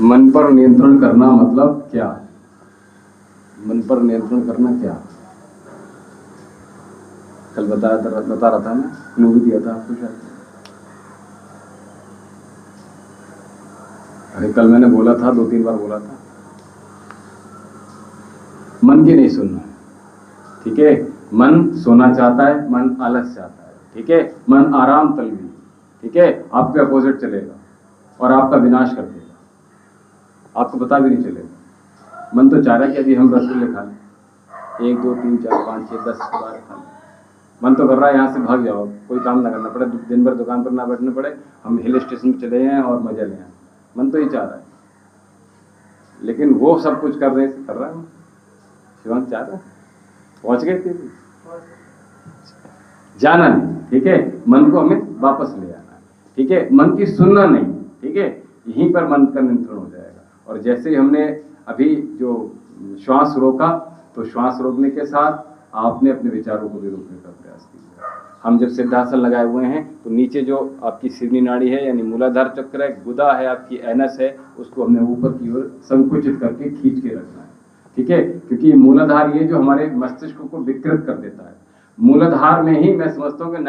मन पर नियंत्रण करना मतलब क्या? मन पर नियंत्रण करना क्या? कल बता रहा था मैं, क्लू भी दिया था आपको शायद। अरे कल मैंने बोला था, 2-3 बार बोला था, मन की नहीं सुनना, ठीक है। मन सोना चाहता है, मन आलस चाहता है, ठीक है। मन आराम तलबी, ठीक है, आपके अपोजिट चलेगा और आपका विनाश कर देगा, आपको पता भी नहीं चलेगा। मन तो चाह रहा है कि अभी हम रसगुल्ले खा लें, 1 2 3 4 5 6 10 बार खा लें। मन तो कर रहा है यहाँ से भाग जाओ, कोई काम ना करना पड़े, दिन भर दुकान पर ना बैठना पड़े, हम हिल स्टेशन पर चले जाएं और मजा लें। मन तो ही चाह रहा है, लेकिन वो सब कुछ कर रहा है। शिवांश चाह रहा है, पहुंच गए थे, जाना नहीं, ठीक है। मन को हमें वापस ले आना है, ठीक है। मन की सुनना नहीं, ठीक है। यहीं पर मन का नियंत्रण हो जाएगा। और जैसे ही हमने अभी जो श्वास रोका, तो श्वास रोकने के साथ आपने अपने विचारों को भी रोकने का प्रयास किया। हम जब सिद्धासन लगाए हुए हैं, तो नीचे जो आपकी सिरनी नाड़ी है, यानी मूलाधार चक्र है, गुदा है, आपकी एनस है, उसको हमने ऊपर की ओर संकुचित करके खींच के रखना है, ठीक है। क्योंकि मूलाधार ये जो हमारे मस्तिष्क को विकृत कर देता है। मूलाधार में ही मैं समझता हूँ कि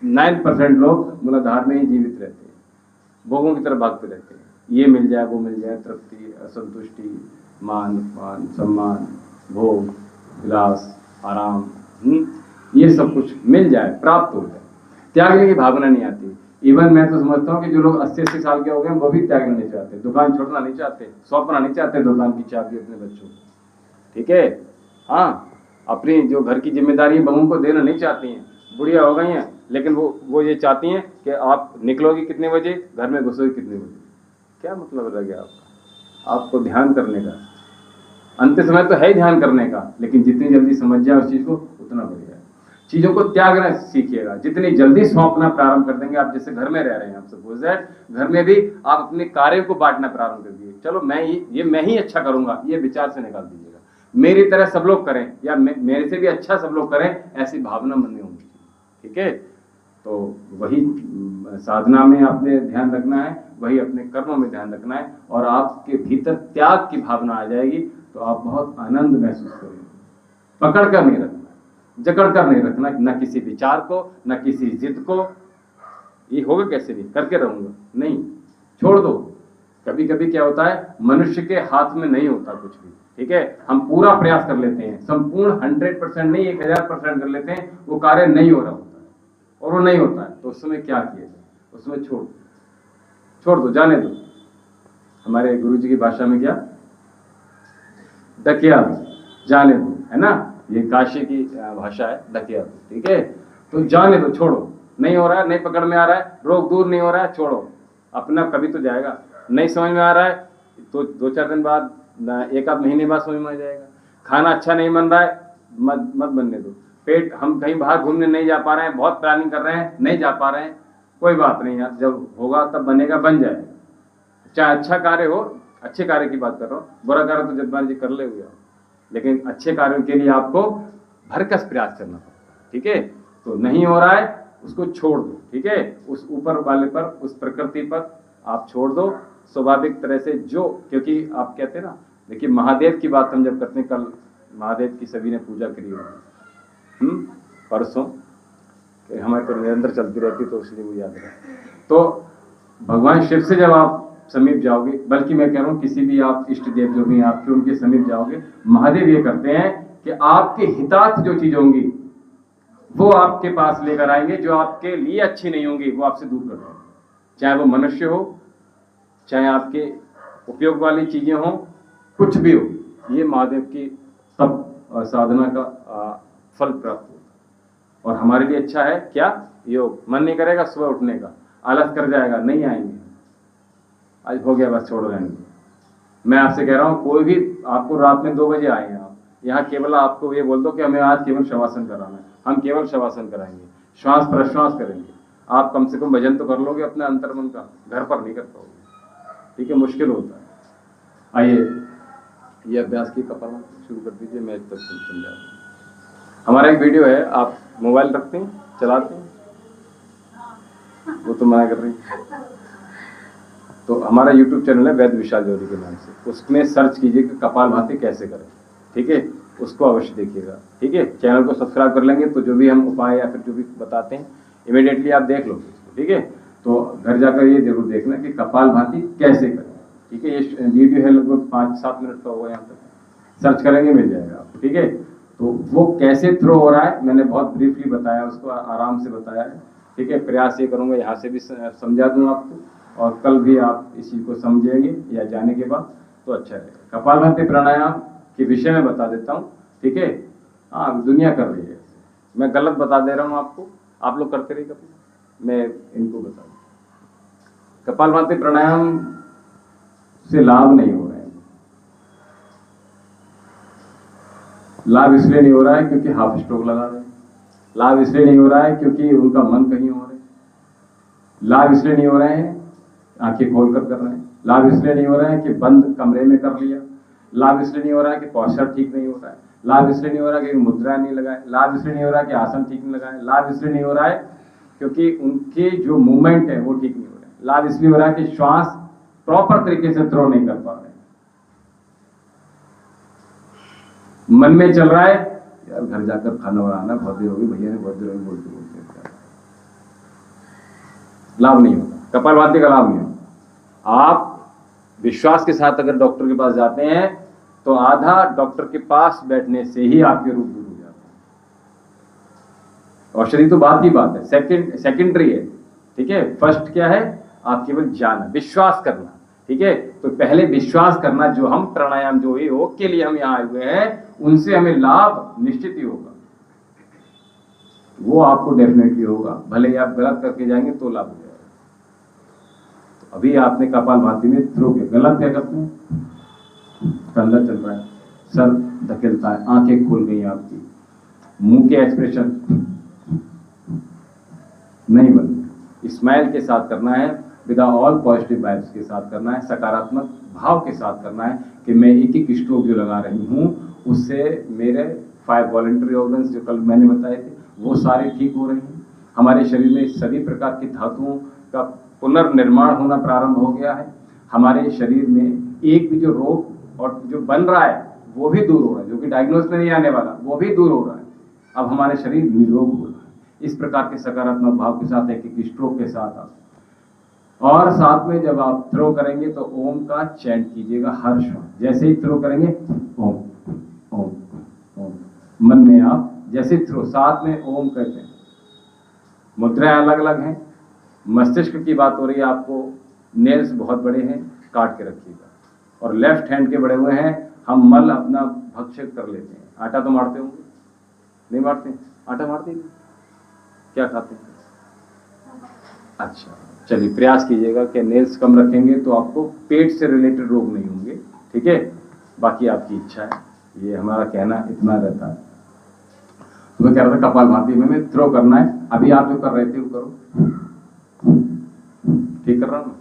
99% लोग मूलाधार में ही जीवित रहते हैं, भोगों की तरफ भागते रहते हैं। ये मिल जाए, वो मिल जाए, तृप्ति, असंतुष्टि, मान सम्मान, भोग, विलास, आराम, ये सब कुछ मिल जाए, प्राप्त हो जाए, त्यागने की भावना नहीं आती। इवन मैं तो समझता हूँ कि जो लोग 80-80 साल के हो गए, वो भी त्यागना नहीं चाहते, दुकान छोड़ना नहीं चाहते, सौंपना नहीं चाहते दुकान की चाबी अपने बच्चों को, ठीक है। हाँ, अपनी जो घर की जिम्मेदारी बहू को देना नहीं चाहती हैं, बुढ़िया हो गई हैं, लेकिन वो ये चाहती हैं कि आप निकलोगी कितने बजे, घर में घुसोगी कितने बजे। क्या मतलब रह गया आपको ध्यान करने का? अंत समय तो है ही ध्यान करने का, लेकिन जितनी जल्दी समझ जाए उस चीज को, उतना बढ़िया है। चीजों को त्यागना सीखिएगा। जितनी जल्दी सौंपना प्रारंभ कर देंगे, आप जैसे घर में रह रहे हैं, आप सपोज दैट घर में भी आप अपने कार्यों को बांटना प्रारंभ कर दिए। चलो मैं ही अच्छा करूंगा, ये विचार से निकाल दीजिएगा। मेरी तरह सब लोग करें, या मेरे से भी अच्छा सब लोग करें, ऐसी भावना मन में होनी चाहिए, ठीक है। तो वही साधना में आपने ध्यान रखना है, वही अपने कर्मों में ध्यान रखना है, और आपके भीतर त्याग की भावना आ जाएगी, तो आप बहुत आनंद महसूस करेंगे। पकड़ कर नहीं रखना, जकड़ कर नहीं रखना, न किसी विचार को, न किसी जिद को। ये होगा कैसे भी, करके रहूंगा, नहीं, छोड़ दो। कभी कभी क्या होता है, मनुष्य के हाथ में नहीं होता कुछ भी, ठीक है। हम पूरा प्रयास कर लेते हैं, संपूर्ण 100% नहीं, 1000% कर लेते हैं, वो कार्य नहीं हो रहा होता है, और वो नहीं होता है, तो उस समय क्या किया जाए? उस समय छोड़ दो, जाने दो। हमारे गुरुजी की भाषा में क्या, डकिया जाने दो, है ना, ये काशी की भाषा है, डकिया दो, ठीक है। तो जाने दो, छोड़ो, नहीं हो रहा है, नहीं पकड़ में आ रहा है, रोग दूर नहीं हो रहा है, छोड़ो, अपना कभी तो जाएगा। नहीं समझ में आ रहा है तो 2-4 दिन बाद, 1-8 महीने बाद समझ में आ जाएगा। खाना अच्छा नहीं बन रहा है, मत बनने दो। पेट, हम कहीं बाहर घूमने नहीं जा पा रहे हैं, बहुत प्लानिंग कर रहे हैं, नहीं जा पा रहे हैं, कोई बात नहीं यार, जब होगा तब बनेगा, बन जाएगा। चाहे अच्छा कार्य हो, अच्छे कार्य की बात कर रहा हूँ, बुरा कार्य तो जब मर्जी कर ले हुए, लेकिन अच्छे कार्यों के लिए आपको भरकस प्रयास करना पड़ेगा, ठीक है। तो नहीं हो रहा है, उसको छोड़ दो, ठीक है, उस ऊपर वाले पर, उस प्रकृति पर आप छोड़ दो स्वाभाविक तरह से। जो, क्योंकि आप कहते हैं ना, देखिए महादेव की बात हम जब करते हैं, कल महादेव की सभी ने पूजा करी होगी, परसों, हमारे तो निरंतर चलती रहती, तो इसलिए वो याद रहा। तो भगवान शिव से जब आप समीप जाओगे, बल्कि मैं कह रहा हूँ किसी भी आप इष्ट देव जो भी आपके, उनके समीप जाओगे, महादेव ये करते हैं कि आपके हितार्थ जो चीज होंगी वो आपके पास लेकर आएंगे, जो आपके लिए अच्छी नहीं होंगी वो आपसे दूर कर देंगे। चाहे वो मनुष्य हो, चाहे आपके उपयोग वाली चीजें हो, कुछ भी हो, ये महादेव की तप और साधना का फल प्राप्त हो। और हमारे लिए अच्छा है क्या, योग। मन नहीं करेगा सुबह उठने का, आलस कर जाएगा, नहीं आएंगे, आज हो गया बस, छोड़ देंगे। मैं आपसे कह रहा हूँ, कोई भी आपको रात में 2 बजे आए हैं आप यहाँ, केवल आपको ये बोल दो कि हमें आज केवल शवासन कराना है, हम केवल शवासन कराएंगे, श्वास प्रश्वास करेंगे। आप कम से कम भजन तो कर लोगे अपने अंतर्मन का, घर पर नहीं कर पाओगे, ठीक है, मुश्किल होता है। आइए ये अभ्यास की कपाल शुरू कर दीजिए, मैं तक समझा दूँ। हमारा एक वीडियो है, आप मोबाइल रखते हैं, चलाते हैं, वो तो मना कर रही है। तो हमारा YouTube चैनल है वैद विशाल जौहरी के नाम से, उसमें सर्च कीजिए कि कपालभाति कैसे करें, ठीक है, उसको अवश्य देखिएगा, ठीक है। चैनल को सब्सक्राइब कर लेंगे तो जो भी हम उपाय या फिर जो भी बताते हैं इमीडिएटली आप देख लोगे उसको, ठीक है। तो घर जाकर ये जरूर देखना कि कपालभाति कैसे करें, ठीक है। ये वीडियो है लगभग 5-7 मिनट का होगा, यहाँ तक सर्च करेंगे मिल जाएगा आपको, ठीक है। तो वो कैसे थ्रो हो रहा है मैंने बहुत ब्रीफली बताया, उसको आराम से बताया है, ठीक है। प्रयास ये करूँगा यहाँ से भी समझा दूँ आपको, और कल भी आप इस चीज़ को समझेंगे या जाने के बाद तो अच्छा रहेगा। कपालभाति प्राणायाम के विषय में बता देता हूँ, ठीक है। हाँ, दुनिया कर रही है, मैं गलत बता दे रहा हूँ आपको, आप लोग करते रहिए कभी, मैं इनको बता दूँ। कपालभाति प्राणायाम से लाभ नहीं हो रहे हैं। लाभ इसलिए नहीं हो रहा है क्योंकि हाफ स्ट्रोक लगा रहे हैं, लाभ इसलिए नहीं हो रहा है क्योंकि उनका मन कहीं और है, लाभ इसलिए नहीं हो रहे हैं आंखें खोलकर कर रहे हैं, लाभ इसलिए नहीं हो रहा है कि बंद कमरे में कर लिया, लाभ इसलिए नहीं हो रहा है कि पॉस्चर ठीक नहीं हो रहा है, लाभ इसलिए नहीं हो रहा है कि मुद्रा नहीं लगाए, लाभ इसलिए नहीं हो रहा है कि आसन ठीक नहीं लगाए, लाभ इसलिए नहीं हो रहा है क्योंकि उनके जो मूवमेंट है वो ठीक नहीं हो रहा है, लाभ इसलिए हो रहा है कि श्वास प्रॉपर तरीके से थ्रो नहीं कर पा रहे हैं। मन में चल रहा है यार घर जाकर खाना बनाना, बहुत देर होगी, भैया ने बहुत देर होगी बोलते बोलते, लाभ नहीं होता, कपालभाति का लाभ नहीं होता। आप विश्वास के साथ अगर डॉक्टर के पास जाते हैं तो आधा डॉक्टर के पास बैठने से ही आपके रोग दूर हो जाते हैं। औषधि तो बात ही बात है, सेकेंडरी है, ठीक है। फर्स्ट क्या है, आप केवल जाना, विश्वास करना, ठीक है। तो पहले विश्वास करना, जो हम प्राणायाम जो योग के लिए हम यहाँ आए हुए हैं उनसे हमें लाभ निश्चित ही होगा, वो आपको डेफिनेटली होगा, भले ही आप गलत करके जाएंगे तो लाभ हो जाएगा। तो अभी आपने कपालभाति में थ्रो किया, गलत क्या करते हैं, कंधा चल रहा है, सर धकेलता है, आंखें खुल गई आपकी, मुंह के एक्सप्रेशन नहीं बनते, स्माइल के साथ करना है, विद ऑल पॉजिटिव वाइब्स के साथ करना है, सकारात्मक भाव के साथ करना है कि मैं एक एक स्ट्रोक जो लगा रही हूँ उससे मेरे 5 वॉलंटरी ऑर्गन्स जो कल मैंने बताए थे वो सारे ठीक हो रहे हैं। हमारे शरीर में सभी प्रकार की धातुओं का पुनर्निर्माण होना प्रारंभ हो गया है। हमारे शरीर में एक भी जो रोग और जो बन रहा है वो भी दूर हो रहा है, जो कि डायग्नोस में नहीं आने वाला वो भी दूर हो रहा है। अब हमारे शरीर निरोग हो रहा है। इस प्रकार के सकारात्मक भाव के साथ एक एक स्ट्रोक के साथ आप, और साथ में जब आप थ्रो करेंगे तो ओम का चैंट कीजिएगा हर श्वास, जैसे ही थ्रो करेंगे ओम ओम ओम, मन में आप जैसे थ्रो साथ में ओम कहते हैं। मुद्राएं अलग अलग हैं, मस्तिष्क की बात हो रही है आपको, नेल्स बहुत बड़े हैं, काट के रखिएगा। और लेफ्ट हैंड के बड़े हुए हैं, हम मल अपना भक्षक कर लेते हैं। आटा तो मारते होंगे, नहीं मारते? आटा मारते हैं? क्या खाते हैं? अच्छा, चलिए प्रयास कीजिएगा कि नेल्स कम रखेंगे तो आपको पेट से रिलेटेड रोग नहीं होंगे, ठीक है? बाकी आपकी इच्छा है, ये हमारा कहना इतना रहता है। तो मैं कह रहा था कपालभाति में थ्रो करना है। अभी आप जो कर रहे थे वो करो। ठीक कर रहा हूँ?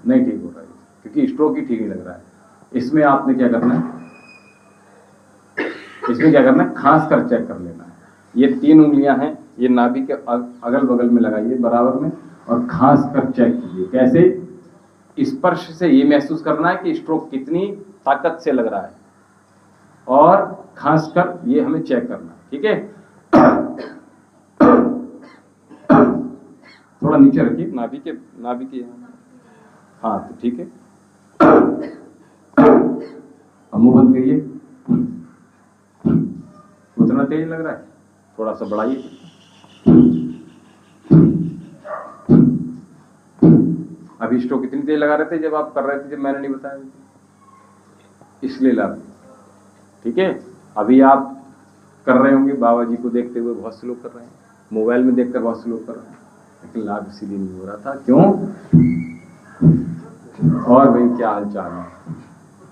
नहीं ठीक हो रहा है, क्योंकि स्ट्रोक ही ठीक नहीं लग रहा है। इसमें आपने क्या करना है, इसमें क्या करना है, खास कर चेक कर लेना है। ये 3 उंगलियां हैं, ये नाभि के अगल बगल में लगाइए बराबर में, और खास कर चेक कीजिए। कैसे? स्पर्श से ये महसूस करना है कि स्ट्रोक कितनी ताकत से लग रहा है, और खासकर ये हमें चेक करना है, ठीक है? थोड़ा नीचे रखिए नाभि के हाँ, तो ठीक है। अब मुंह बंद करिए। उतना तेज लग रहा है, थोड़ा सा बढ़ाइए। अभी स्ट्रोक कितनी तेज लगा रहे थे जब आप कर रहे थे, जब मैंने नहीं बताया, इसलिए लाभ, ठीक है? अभी आप कर रहे होंगे बाबा जी को देखते हुए, बहुत से लोग कर रहे हैं, मोबाइल में देखकर बहुत से लोग कर रहे हैं, लेकिन लाभ इसीलिए नहीं हो रहा था। क्यों? और भाई क्या हाल चाल है?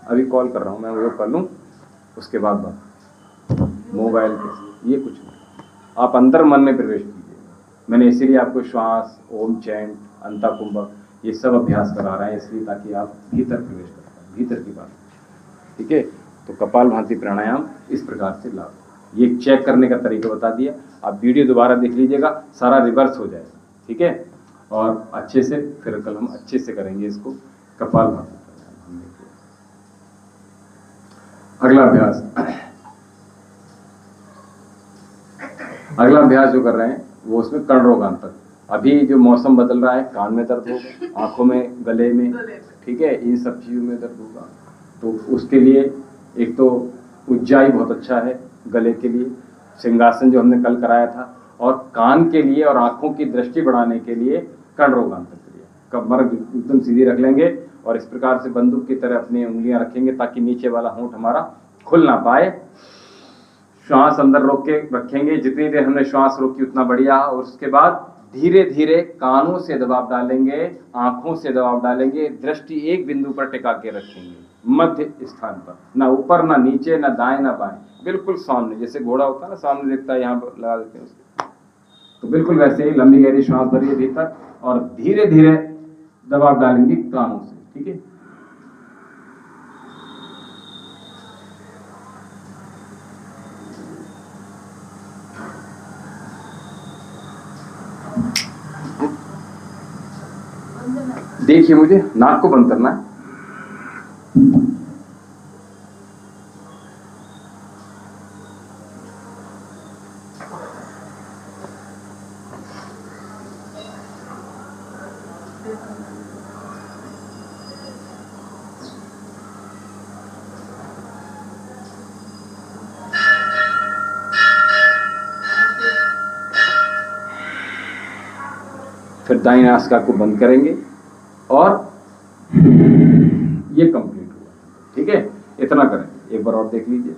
अभी कॉल कर रहा हूँ मैं, वो कर लूँ, उसके बाद बात। मोबाइल के ये कुछ नहीं, आप अंतर मन में प्रवेश कीजिए। मैंने इसीलिए आपको श्वास, ओम चैंट, अंताकुंभक ये सब अभ्यास करा रहे हैं, इसलिए ताकि आप भीतर प्रवेश कर पाए, भीतर की बात, ठीक है? तो कपालभाति प्राणायाम इस प्रकार से लाभ, ये चेक करने का तरीका बता दिया। आप वीडियो दोबारा देख लीजिएगा, सारा रिवर्स हो जाएगा, ठीक है? और अच्छे से फिर कल हम अच्छे से करेंगे इसको, कपालभाति प्राणायाम। अगला अभ्यास, अगला अभ्यास जो कर रहे हैं वो उसमें कर्ण रोगांतक। अभी जो मौसम बदल रहा है, कान में दर्द होगा, आंखों में, गले में, ठीक है, इन सब चीजों में दर्द होगा। तो उसके लिए एक तो उज्जाई बहुत अच्छा है गले के लिए, सिंहासन जो हमने कल कराया था, और कान के लिए और आंखों की दृष्टि बढ़ाने के लिए कर्ण रोगांतक क्रिया। कमर एकदम सीधी रख लेंगे और इस प्रकार से बंदूक की तरह अपनी उंगलियां रखेंगे ताकि नीचे वाला होंठ हमारा खुल ना पाए। श्वास अंदर रोक के रखेंगे, जितनी देर हमने श्वास रोकी उतना बढ़िया। और उसके बाद धीरे धीरे कानों से दबाव डालेंगे, आंखों से दबाव डालेंगे, दृष्टि एक बिंदु पर टिका के रखेंगे, मध्य स्थान पर, ना ऊपर ना नीचे, ना दाएं ना बाएं, बिल्कुल सामने। जैसे घोड़ा होता है ना, सामने दिखता है, यहाँ पर लगा देते हैं उसको, तो बिल्कुल वैसे ही लंबी गहरी श्वास भरिए भीतर और धीरे धीरे दबाव डालेंगे कानों से, ठीक है? देखिए, मुझे नाक को बंद करना है। फिर दाईं नासिका को बंद करेंगे और ये कंप्लीट हुआ, ठीक है? इतना करें, एक बार और देख लीजिए।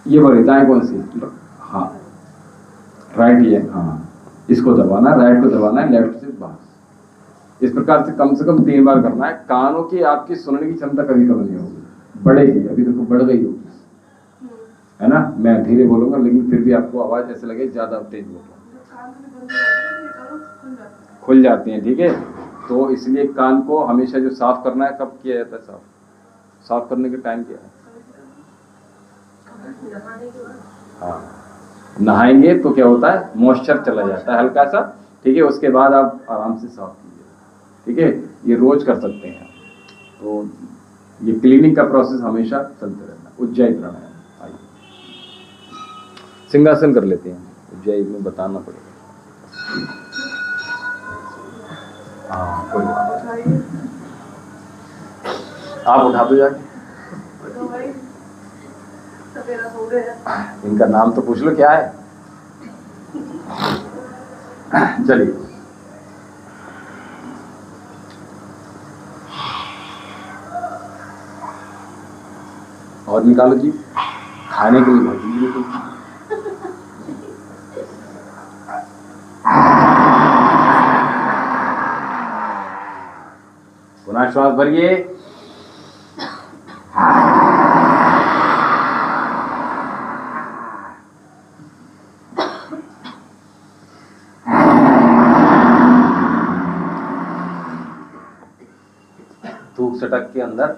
ये वाली दाएं कौन सी? हाँ, राइट ही है। हाँ, इसको दबाना, राइट को दबाना है, लेफ्ट से बाहर। इस प्रकार से कम 3 बार करना है। कानों की आपकी सुनने की क्षमता कभी कम नहीं होगी, बढ़ेगी। अभी देखो बढ़ गई होगी, है ना? मैं धीरे बोलूंगा लेकिन फिर भी आपको आवाज ऐसे लगे ज्यादा तेज बोल रहा हूं, खुल जाती हैं, ठीक है? तो इसलिए कान को हमेशा जो साफ करना है, कब किया जाता है साफ करने का टाइम क्या है? हाँ, नहाएंगे तो क्या होता है, मॉइस्चर चला जाता है हल्का सा, ठीक है? उसके बाद आप आराम से साफ कीजिए, ठीक है? ये रोज कर सकते हैं। तो ये क्लीनिंग का प्रोसेस हमेशा चलते रहना। उज्जयी प्राणायाम, आइए सिंहासन कर लेते हैं। उज्जयी में बताना पड़ेगा। हाँ कोई बात नहीं। आप उठा दो जाके। इनका नाम तो पूछ लो क्या है। चलिए और निकालो जी, खाने के लिए बहुत चीज निकलती। पुनः श्वास भरिए। थूक सटक के अंदर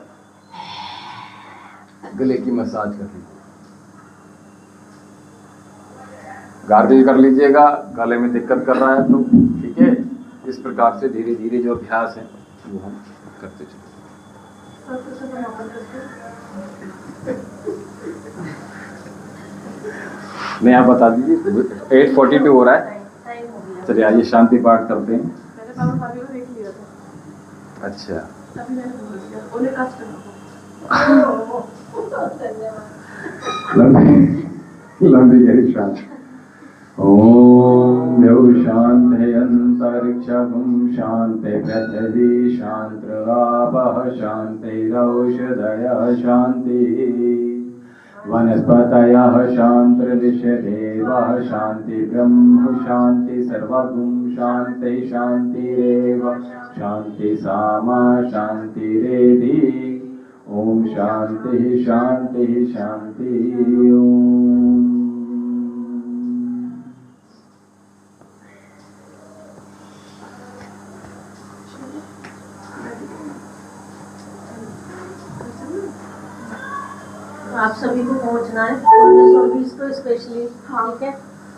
गले की मसाज कर लीजिए। गार्गल कर लीजिएगा। गले में दिक्कत कर रहा है तो ठीक है। इस प्रकार से धीरे धीरे जो अभ्यास है वो हम करते चले। नहीं आप बता दीजिए। 8:42 हो रहा है। चलिए आइए शांति पाठ करते हैं। अच्छा लंबी गहरी श्वास। ओम देव शांति अंतरिक्षं शांति पृथ्वी शांतिरापः शांतिरौषधयः शांति वनस्पतयः शान्तिर्विश्वदेवः शांति ब्रह्म शांति सर्वगुण शांति शांतिरेव शांति सामा शांतिरेधि। ओम शांति शांति शांति। ओम आप सभी को पहुंचना है 1920 को स्पेशली। ठीक है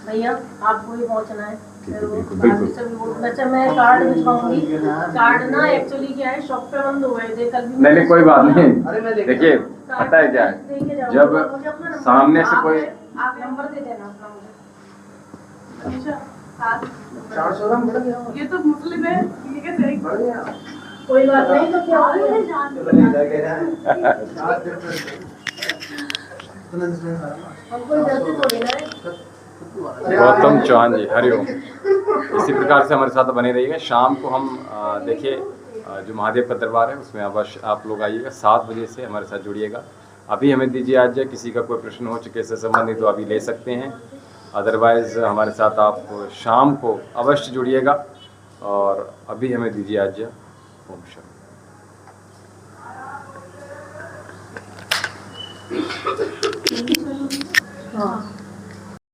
भैया, आपको भी पहुंचना है। बिल्कुल। सभी को अच्छा मैं कार्ड भिजवाऊंगी। कार्ड ना एक्चुअली क्या है, शॉप पे बंद हो गए थे कल भी। नहीं कोई बात नहीं। देखिए पता है क्या है, जब सामने से कोई आप नंबर दे देना अपना मुझे। अच्छा 400 ग्राम बढ़ गया। ये तो मुस्लिम है, ये कैसे बढ़ गया। कोई बात नहीं तो क्या हो गया। हमको जल्दी थोड़ी ना है। गौतम चौहान जी हरिओम। इसी प्रकार से हमारे साथ बने रहिएगा। शाम को हम देखिए जो महादेव का दरबार है उसमें अवश्य आप लोग आइएगा। 7 बजे से हमारे साथ जुड़िएगा। अभी हमें दीजिए आज किसी का कोई प्रश्न हो चुके से संबंधित तो अभी ले सकते हैं। अदरवाइज़ हमारे साथ आप शाम को अवश्य जुड़िएगा। और अभी हमें दीजिए आज ओम शांति। हाँ